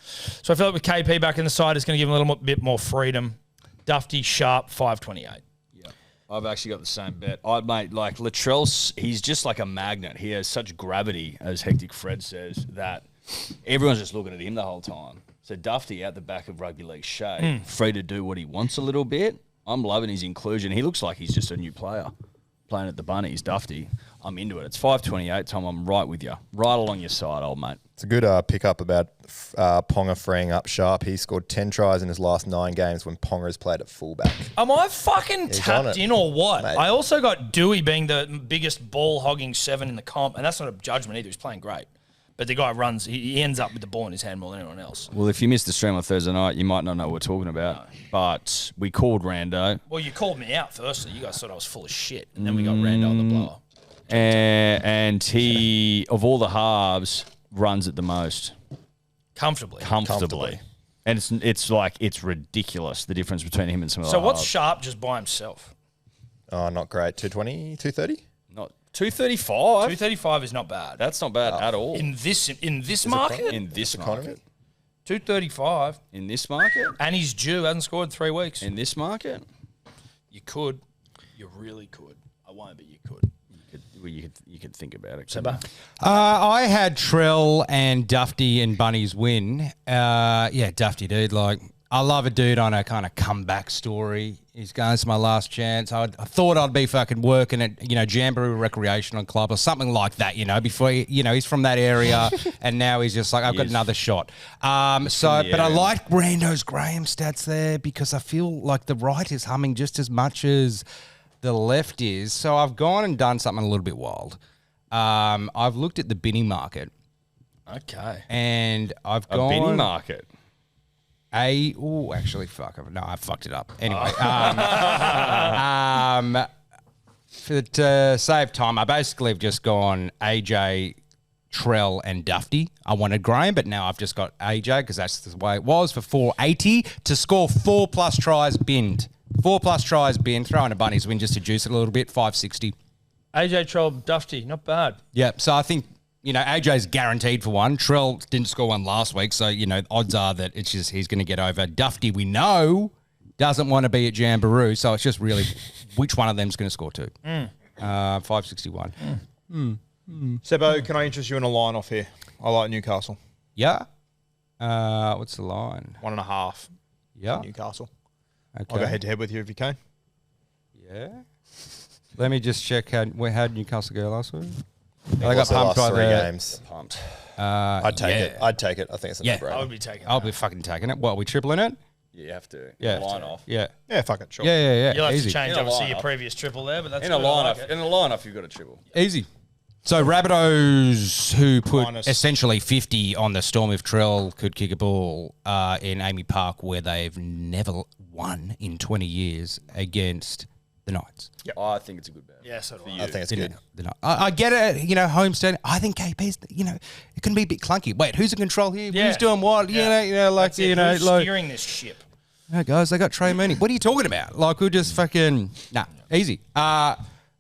A: So I feel like with KP back in the side, it's going to give him a little bit more freedom. Dufty, Sharp, 5.28.
B: I've actually got the same bet. Mate, like Latrell, he's just like a magnet. He has such gravity, as Hectic Fred says, that everyone's just looking at him the whole time. So Dufty out the back of rugby league shape, free to do what he wants a little bit. I'm loving his inclusion. He looks like he's just a new player playing at the Bunnies. Dufty, I'm into it. It's 5.28, Tom. I'm right with you. Right along your side, old mate.
D: It's a good pick-up about Ponga freeing up Sharp. He scored 10 tries in his last 9 games when Ponga has played at fullback.
A: Am I fucking
D: He's on
A: tapped
D: it,
A: in or what?
D: mate.
A: I also got Dewey being the biggest ball-hogging 7 in the comp, and that's not a judgment either. He's playing great. But the guy runs, he ends up with the ball in his hand more than anyone else.
B: Well, if you missed the stream on Thursday night, you might not know what we're talking about.
A: No.
B: But we called Rando.
A: Well, you called me out firstly. You guys thought I was full of shit, and then we got Rando on the blower.
B: And he, of all the halves, runs it the most.
A: Comfortably.
B: And it's ridiculous, the difference between him and some of the
A: So what's
B: halves.
A: Sharp just by himself?
D: Oh, not great. 220, 230?
B: Not 235.
A: 235 is not bad.
B: That's not bad at all.
A: In this market?
B: In this
D: economy?
B: market.
A: 235.
B: In this market.
A: And he's due. Hasn't scored in 3 weeks.
B: In this market.
A: You could. You really could. I won't, but you could.
B: You could think about it.
A: Seba?
F: I had Trell and Dufty and Bunnies win. Dufty, dude. Like, I love a dude on a kind of comeback story. He's going to my last chance. I thought I'd be fucking working at, Jamboree Recreational Club or something like that, before, he's from that area and now he's just like, I've got another shot. But I like Rando's Graham stats there because I feel like the right is humming just as much as the left is. So I've gone and done something a little bit wild. I've looked at the binny market.
A: Okay.
F: And I've
B: A
F: gone...
B: binny market.
F: I fucked it up. Anyway, to save time, I basically have just gone AJ, Trell, and Dufty. I wanted Graham, but now I've just got AJ because that's the way it was for 480 to score 4+ tries binned. 4+ tries binned. Throw in a Bunnies win just to juice it a little bit. 560.
A: AJ Troll, Dufty, not bad.
F: Yeah, so I think, AJ's guaranteed for one. Trell didn't score one last week, so, odds are that it's just he's going to get over. Dufty, we know, doesn't want to be at Jamboree, so it's just really which one of them's going to score 2. 561.
C: Sebo, can I interest you in a line off here? I like Newcastle.
F: Yeah. What's the line?
C: 1.5.
F: Yeah.
C: Newcastle.
F: Okay.
C: I'll go head-to-head with you if you can.
F: Yeah. Let me just check how did Newcastle go last week?
D: They got pumped by 3 games.
B: Pumped.
D: I'd take it. I think it's a no-brainer.
A: I would be taking
F: I'll
A: that.
F: be fucking taking it. What, are we tripling it?
B: You have to.
F: Yeah.
B: Line off.
F: Yeah.
C: Yeah, fuck it, sure.
F: Yeah.
A: You'll have
F: Easy.
A: to change,
B: In a
A: obviously,
B: lineup.
A: your previous triple there, but that's
B: In a
A: good. I like
B: lineuff,
A: it.
B: in a lineup, you've got a triple.
F: Easy. So Rabbitohs, who put
C: Minus.
F: essentially 50 on the Storm if Trell could kick a ball in Amy Park, where they've never won in 20 years against the Knights.
B: I think it's a good bet.
A: Yeah, so do
D: I think it's good.
F: I get it, homestand. I think KP's, it can be a bit clunky. Wait, who's in control here?
A: Yeah.
F: Who's doing what?
A: Yeah.
F: Like,
A: Who's
F: like,
A: steering this ship?
F: no, guys, they got Trey Mooney. What are you talking about? Like, we'll just fucking, easy.
A: All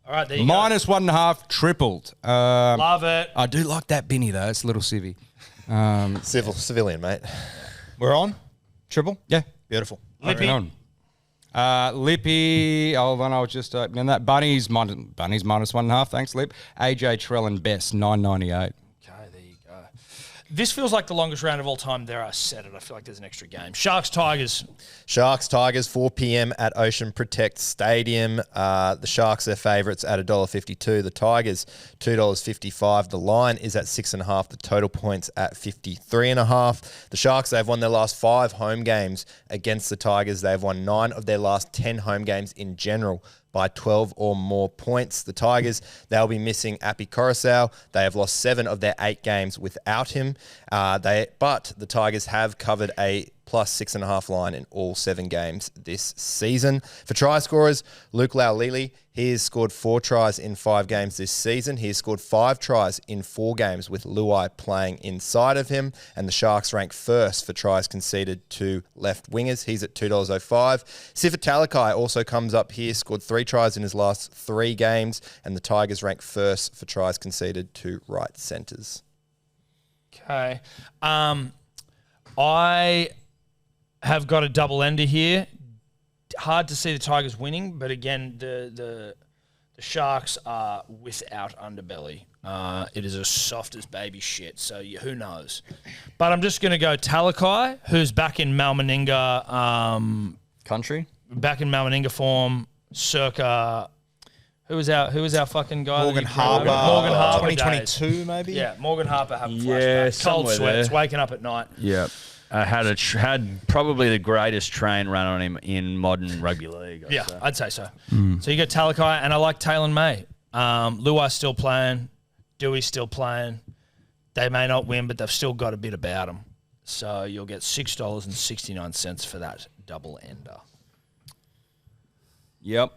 A: right, there you
F: Minus 1.5, tripled.
A: go. Love it.
F: I do like that Binny, though. It's a little civvy.
D: Civilian, mate.
C: We're on? Triple?
F: Yeah.
C: Beautiful.
A: Lippy.
F: On. Lippy, hold on, I was just opening that. Bunnies minus 1.5, thanks, Lip. AJ, Trell, and Best, 9.98.
A: Okay, there you go. This feels like the longest round of all time. There, I said it. I feel like there's an extra game. Sharks, Tigers.
D: Sharks, Tigers, 4 p.m. at Ocean Protect Stadium. The Sharks, their favourites at $1.52. The Tigers, $2.55. The line is at 6.5. The total points at 53.5. The Sharks, they've won their last 5 home games against the Tigers. They've won 9 of their last 10 home games in general by 12 or more points. The Tigers, they'll be missing Api Coruscant. They have lost 7 of their 8 games without him. But the Tigers have covered a plus 6.5 line in all 7 games this season. For try scorers, Luke Laulili, he has scored 4 tries in 5 games this season. He has scored 5 tries in 4 games with Luai playing inside of him. And the Sharks rank first for tries conceded to left wingers. He's at $2.05. Sifa Talakai also comes up here, scored 3 tries in his last 3 games. And the Tigers rank first for tries conceded to right centres.
A: Okay. I have got a double ender here. Hard to see the Tigers winning, but again, the Sharks are without underbelly. It is as soft as baby shit, so who knows? But I'm just going to go Talakai, who's back in Malmaninga
B: Country?
A: Back in Malmaninga form, circa... Who was our fucking guy?
C: Morgan
A: that you brought
C: Harper.
A: up? Morgan Harper
C: 2022
A: days.
C: maybe?
A: Yeah, Morgan Harper having
B: Yeah,
A: flashbacks. Cold
B: somewhere
A: sweats,
B: there.
A: waking up at night.
B: Yeah. Had probably the greatest train run on him in modern rugby league.
A: I'd say so. So you got Talakai, and I like Taylor May. Luai's still playing. Dewey's still playing. They may not win, but they've still got a bit about them. So you'll get $6.69 for that double ender.
B: Yep.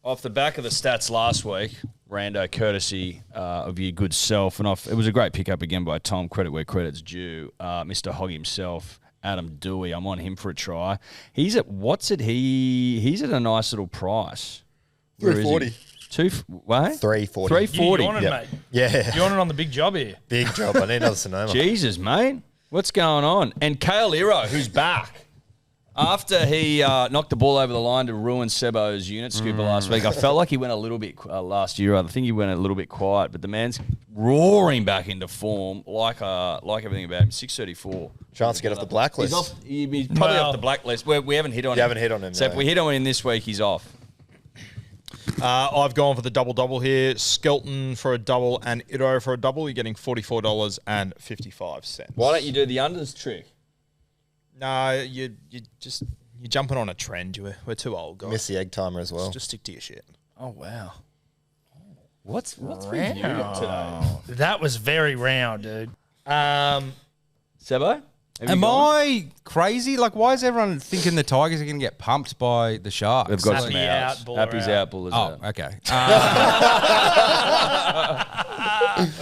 B: Off the back of the stats last week, Rando, courtesy of your good self, and it was a great pickup again by Tom, credit where credit's due. Mr. Hogg himself, Adam Dewey, I'm on him for a try. He's at he's at a nice little price. Where is he?
D: 340. 340.
B: 340.
A: You on it, mate.
D: Yeah.
A: You're on it on the big job here.
D: Big job. I need another Sonoma.
B: Jesus, mate. What's going on? And Kale Iro, who's back. After he knocked the ball over the line to ruin Sebo's unit scooper last week, I felt like he went a little bit last year. I think he went a little bit quiet, but the man's roaring back into form, like everything about him. 634.
D: Chance to get off the blacklist.
B: He's probably off the blacklist. We haven't hit on him.
D: You haven't hit on him.
B: So
D: no.
B: if we hit on him this week, he's off.
C: I've gone for the double here. Skelton for a double and Ito for a double. You're getting $44.55.
B: Why don't you do the unders trick?
C: No, you're jumping on a trend. We're too old, guys.
D: Miss the egg timer as well.
C: Just stick to your shit.
A: Oh, wow.
B: What's with you today?
A: That was very round, dude.
B: Sebo?
F: Am I crazy? Like, why is everyone thinking the Tigers are going to get pumped by the Sharks?
B: They've got
A: Happy
B: some outs.
A: out, Buller
B: Happy's out, Buller's out.
F: Oh, okay.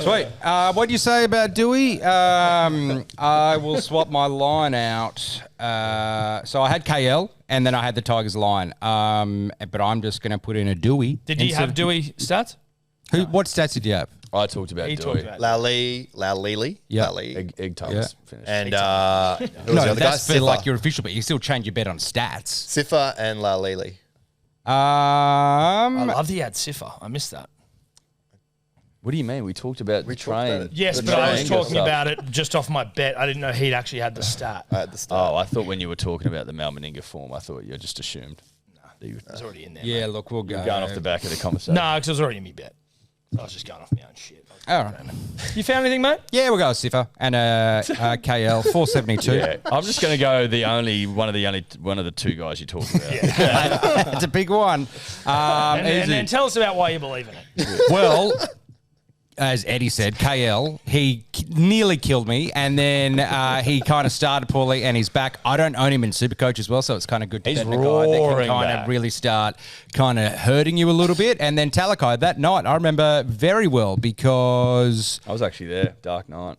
F: Sweet. What do you say about Dewey? I will swap my line out. So I had KL, and then I had the Tigers line. But I'm just going to put in a Dewey.
A: Did you have Dewey stats?
F: What stats did you have?
B: I talked about
A: He
B: Dewey.
A: talked about
D: Laulili.
F: Yeah.
D: Laulili.
B: Egg time's finished.
D: And who was the
F: No,
D: other guy?
F: that's for like your official, but you still change your bet on stats.
D: Sifa and Laulili.
A: I love the ad Siffer. I missed that.
B: What do you mean? We talked about the train.
A: Yes, but I was talking about it just off my bet. I didn't know he'd actually had the stat.
D: At the start.
B: Oh, I thought when you were talking about the Malmaninga form, I thought you just assumed.
A: It was already in there.
F: Yeah, look, we'll go.
B: You're going off the back of the conversation.
A: No, because it was already in my bet. I was just going off my own shit.
F: All right.
A: You found anything, mate?
F: Yeah, we'll go with Siffer and KL 472.
B: Yeah, I'm just going to go one of the two guys you talked about.
F: It's a big one.
A: And
F: Easy.
A: then tell us about why you believe in it.
F: Well, as Eddie said, KL, he nearly killed me, and then he kind of started poorly, and he's back. I don't own him in Supercoach as well, so it's kind of good to
B: He's
F: bet in a guy that can
B: roaring
F: kind
B: back.
F: of really start kind of hurting you a little bit. And then Talakai, that night, I remember very well because
B: I was actually there, dark night.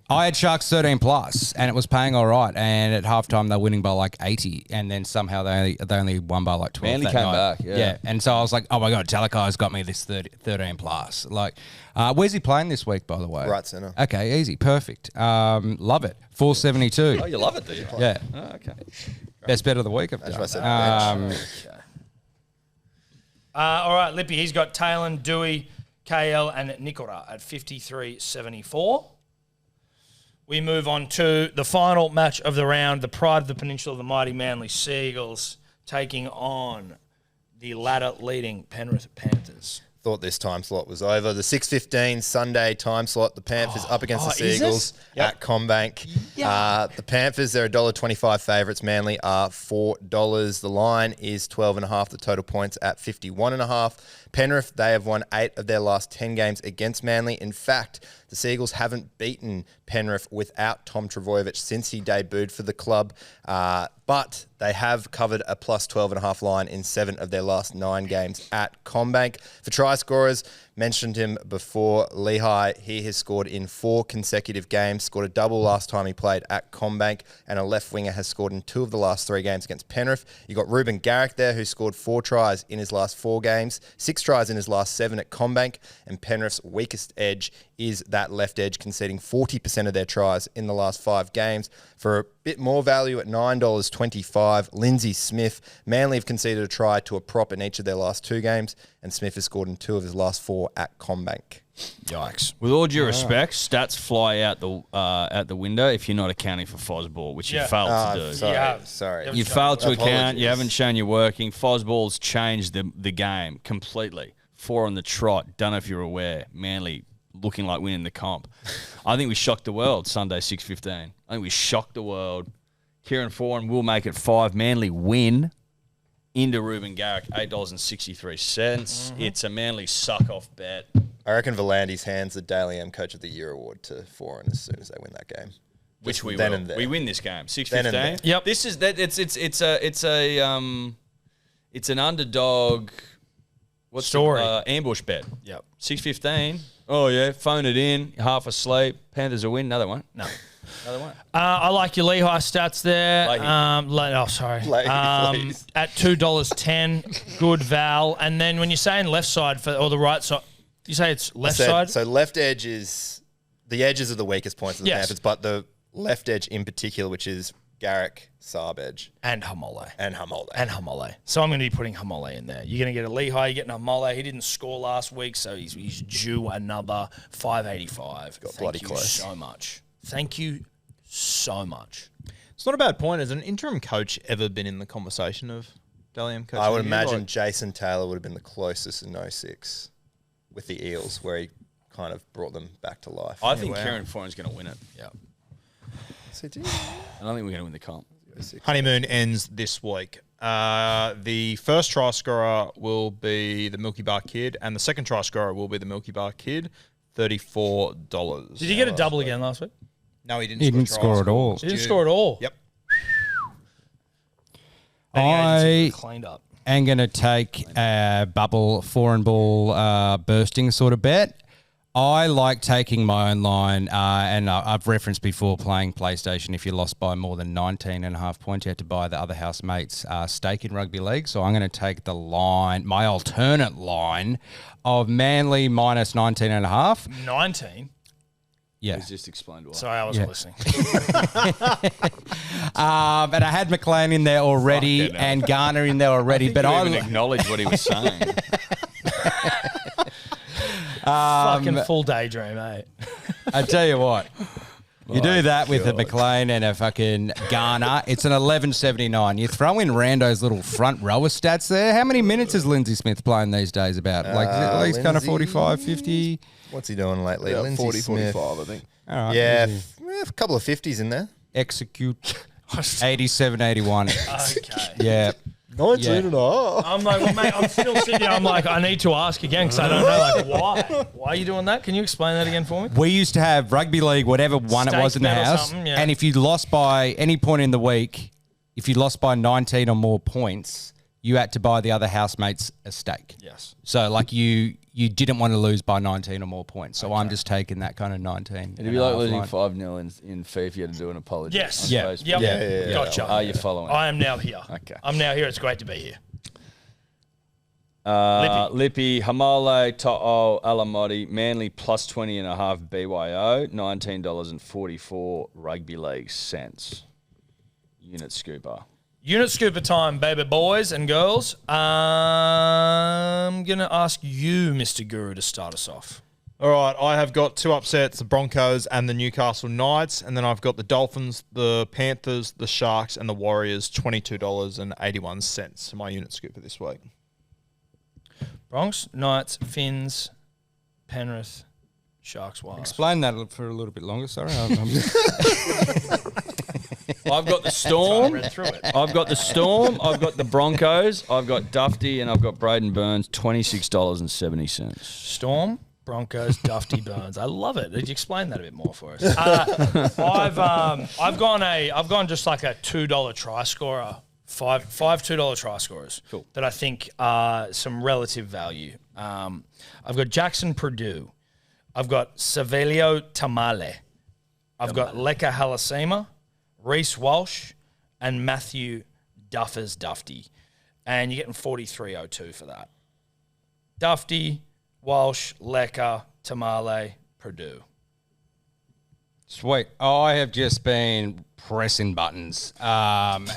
F: I had Sharks 13 plus, and it was paying all right. And at halftime, they were winning by like 80, and then somehow they only won by like 12.
B: Manly
F: that
B: came
F: night.
B: back, yeah.
F: And so I was like, oh my god, Talakai's got me this 13 plus. Like, where's he playing this week, by the way?
D: Right centre.
F: Okay, easy, perfect. Love it. 472.
B: Oh, you love it, do you?
F: Yeah.
B: Oh, okay.
F: Best bet of the week. I've
D: That's
F: done.
D: what I said.
A: All right, Lippy. He's got Talon, Dewey, KL, and Nikora at 53.74. We move on to the final match of the round, the pride of the peninsula, the mighty Manly Seagulls, taking on the ladder-leading Penrith Panthers.
D: Thought this time slot was over. The 6:15 Sunday time slot. The Panthers up against the
A: is
D: Seagulls at Combank. The Panthers, they're $1.25 favourites. Manly are $4. The line is 12.5. The total points at 51.5. Penrith, they have won 8 of their last 10 games against Manly. In fact, the Seagulls haven't beaten Penrith without Tom Trbojevic since he debuted for the club. But they have covered a plus 12.5 line in 7 of their last 9 games at Combank. For try scorers, mentioned him before, Lehigh, he has scored in 4 consecutive games, scored a double last time he played at Combank, and a left winger has scored in 2 of the last 3 games against Penrith. You got Ruben Garrick there, who scored 4 tries in his last 4 games, 6 tries in his last 7 at Combank, and Penrith's weakest edge is that left edge, conceding 40% of their tries in the last 5 games. For a bit more value at $9.25, Lindsay Smith. Manly have conceded a try to a prop in each of their last 2 games, and Smith has scored in 2 of his last 4 at Combank.
B: Yikes. With all due respect, stats fly out the window if you're not accounting for Fosball, which you failed to do.
D: Sorry.
B: You failed to account.
D: Apologies.
B: You haven't shown you're working. Fosball's changed the game completely. 4 on the trot. Don't know if you're aware. Manly looking like winning the comp. I think we shocked the world Sunday 6:15. I think we shocked the world. Kieran Foran will make it 5. Manly win into Ruben Garrick, $8.63. It's a Manly suck-off bet.
D: I reckon Volandes hands the Daily M Coach of the Year award to Foran as soon as they win that game.
B: Which we
D: then
B: will.
D: and there.
B: We win this game.
D: Then and
B: 6:15.
D: there.
A: Yep.
B: This is that. It's an underdog. What's
A: Story.
B: Ambush bet.
A: Yep.
B: 6:15. Oh yeah, phone it in. Half asleep. Panthers will win. No, they won't.
A: No.
B: No, they won't.
A: I like your Lehigh stats there.
B: Leahy.
A: Sorry.
D: Leahy, please.
A: At $2.10, good val. And then when you're saying left side or the right side, you say it's left side?
D: So left edge is the edges are the weakest points of the
A: Yes.
D: Panthers, but the left edge in particular, which is Garrick, Saab edge,
A: And Hamole.
D: and Hamolde.
A: And Hamole. So I'm going to be putting Hamole in there. You're going to get a Lehigh, you're getting a Hamole. He didn't score last week, so he's due another 585.
D: Got
A: Thank
D: bloody
A: you
D: close.
A: so much. Thank you so much.
C: It's not a bad point. Has an interim coach ever been in the conversation of Dalian coach?
D: I would
C: of the year?
D: imagine
C: Like,
D: Jason Taylor would have been the closest in 06 with the Eels, where he kind of brought them back to life.
B: I think Kieran Foran's going to win it.
A: Yeah.
B: I don't think we're going to win the comp.
C: honeymoon ends this week. The first try scorer will be the Milky Bar Kid, and the second try scorer will be the Milky Bar Kid. $34.
A: Did he get a double again last week?
C: No, he didn't.
F: He didn't
C: tries.
F: score at all.
A: He didn't score at all.
C: Yep.
A: Betting agency
F: I
A: cleaned up.
F: am going to take a bubble, foreign ball bursting sort of bet. I like taking my own line, and I've referenced before playing PlayStation. If you lost by more than 19.5 points, you had to buy the other housemate's stake in rugby league. So I'm going to take the line, my alternate line of Manly minus 19.5.
A: 19?
F: Yeah.
B: He's just explained why.
A: Sorry, I wasn't listening.
F: And I had McLean in there already
B: Fucking hell.
F: and Garner in there already.
B: But
F: But
B: I
F: I
B: even acknowledge what he was saying.
A: Fucking full daydream, eh?
F: I tell you what, You do that with a McLean and a fucking Garner. It's an 11.79. You throw in Rando's little front rower stats there. How many minutes is Lindsay Smith playing these days about? Like, is it at least kind of 45, 50?
D: What's he doing lately?
G: Yeah,
D: Lindsay
G: 40,
D: Smith.
G: 45, I think.
F: All right.
D: Yeah, a couple of 50s in there.
F: Execute 87, 81.
A: Okay.
F: Yeah.
D: 19
F: Yeah.
D: and a half.
A: I'm like, well, mate, I'm still sitting here. I'm like, I need to ask again because I don't know, like, why? Why are you doing that? Can you explain that again for me?
F: We used to have rugby league, whatever one it
A: Steak
F: was in the
A: bet or
F: house.
A: something, yeah.
F: And if you lost by any point in the week, if you lost by 19 or more points, you had to buy the other housemates a steak.
A: Yes.
F: So, like, you didn't want to lose by 19 or more points. So I'm just taking that kind of 19.
B: It'd be like losing 5-0 in fee if you had to do an apology.
A: Yes.
B: on
A: Yeah.
B: Facebook.
A: Yep.
D: Yeah.
A: Gotcha.
B: Are you following?
A: I am now here.
B: Okay.
A: I'm now here. It's great to be here.
B: Lippy, Hamale, To'o, Alamoti, Manly plus 20.5 BYO, $19.44 rugby league cents. Unit scooper.
A: Unit scooper time, baby boys and girls. I'm going to ask you, Mr. Guru, to start us off.
C: All right, I have got two upsets, the Broncos and the Newcastle Knights, and then I've got the Dolphins, the Panthers, the Sharks, and the Warriors, $22.81. My unit scooper this week.
A: Bronx, Knights, Finns, Penrith, Sharks, Wild.
F: Explain that for a little bit longer. Sorry.
B: I've got the Storm.
A: read through it.
B: I've got the Storm. I've got the Broncos. I've got Dufty, and I've got Braden Burns. $26.70.
A: Storm, Broncos, Dufty, Burns. I love it. Did you explain that a bit more for us? I've gone just like a $2 try scorer. Five $2 try scorers that I think are some relative value. I've got Jackson Purdue. I've got Savelio Tamale. I've got Leka Halasima, Reece Walsh, and Matthew Duffers Dufty. And you're getting 43.02 for that. Dufty, Walsh, Leka, Tamale, Purdue.
F: Sweet. I have just been pressing buttons and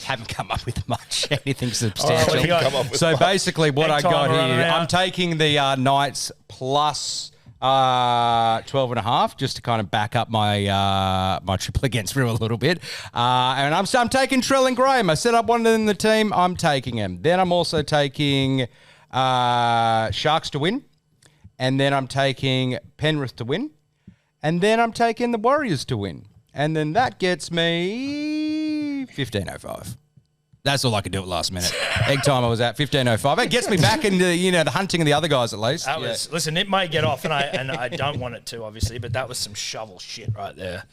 F: haven't come up with much, anything substantial. So basically what I got here, I'm taking the Knights plus 12.5 just to kind of back up my my triple against Rue a little bit. And I'm taking Trell and Graham. I said I wanted in the team. I'm taking him. Then I'm also taking Sharks to win. And then I'm taking Penrith to win. And then I'm taking the Warriors to win. And then that gets me 15.05. That's all I could do at last minute. Egg time I was at 15.05. It gets me back into the hunting of the other guys at least.
A: That was listen. It may get off, and I don't want it to, obviously, but that was some shovel shit right there.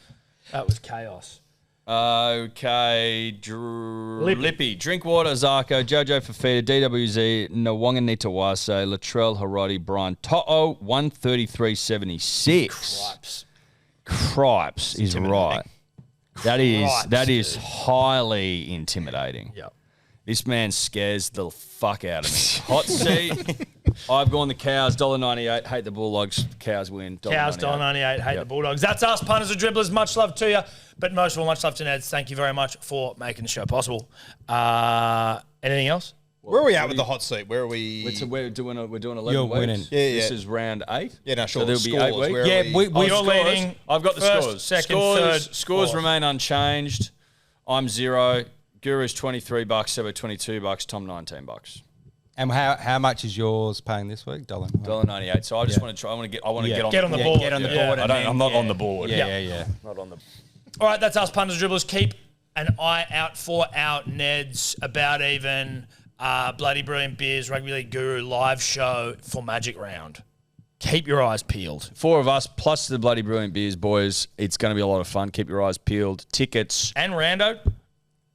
A: That was chaos.
B: Okay, Lippy, Drinkwater, Zarko, Jojo Fafita, DWZ, Nwanganitawase, Latrell, Harodi, Brian To'o, 133.76. Cripes is right. That is highly intimidating.
A: Yep.
B: This man scares the fuck out of me. Hot seat. I've gone the Cows, $1.98. Hate the Bulldogs. Cows win.
A: Cows, $1.98. Hate the Bulldogs. That's us, punters and dribblers. Much love to you. But most of all, much love to Neds. Thank you very much for making the show possible. Anything else?
C: Where are we at with the hot seat? Where are we?
B: We're doing 11
F: You're
B: weeks.
F: winning.
C: Yeah.
B: This is round 8.
C: Yeah, no, sure.
B: So there'll be
C: Scores,
B: 8 weeks.
C: where are
F: Yeah,
C: we?
F: we
A: You're
B: Scores.
A: leading.
B: I've got the
A: First,
B: scores.
A: second,
B: scores,
A: third,
B: Scores
A: fourth.
B: remain unchanged. I'm 0. Guru's $23. Sebo $22. Tom $19.
F: And how much is yours paying this week?
B: $1.98. So I just want to try. I want to get on.
A: Get on the board.
F: Get on the
A: Yeah.
F: board.
B: I'm not on the board.
F: Yeah.
B: Not on the.
A: All right, that's us, punters and dribblers. Keep an eye out for our Neds About Even, Bloody Brilliant Beers, Rugby League Guru live show for Magic Round. Keep your eyes peeled.
B: 4 of us plus the Bloody Brilliant Beers, boys. It's going to be a lot of fun. Keep your eyes peeled. Tickets
A: And Rando.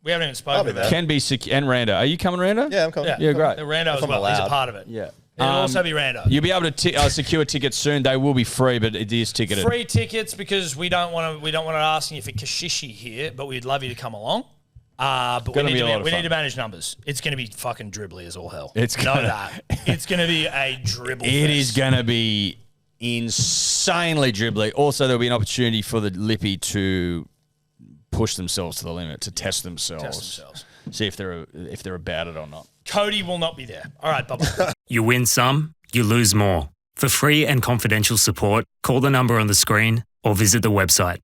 A: We haven't even spoken about it.
B: can be and Rando. Are you coming, Rando?
D: Yeah, I'm coming.
B: Yeah, great.
A: The Rando as
D: I'm
A: well. He's a
D: allowed.
A: part of it.
B: Yeah.
A: It'll also be Rando.
B: You'll be able to secure tickets soon. They will be free, but it is ticketed.
A: Free tickets because we don't want to ask you for kashishi here, but we'd love you to come along. But we
B: Gonna
A: need
B: be a lot
A: to
B: of
A: we
B: fun.
A: need to manage numbers. It's going to be fucking dribbly as all hell.
B: It's
A: know
B: gonna-
A: that. It's going to be a dribble.
B: It
A: fest.
B: is going to be insanely dribbly. Also, there'll be an opportunity for the Lippy to push themselves to the limit, to test themselves. See if they're about it or not.
A: Cody will not be there. All right, bye-bye.
L: You win some, you lose more. For free and confidential support, call the number on the screen or visit the website.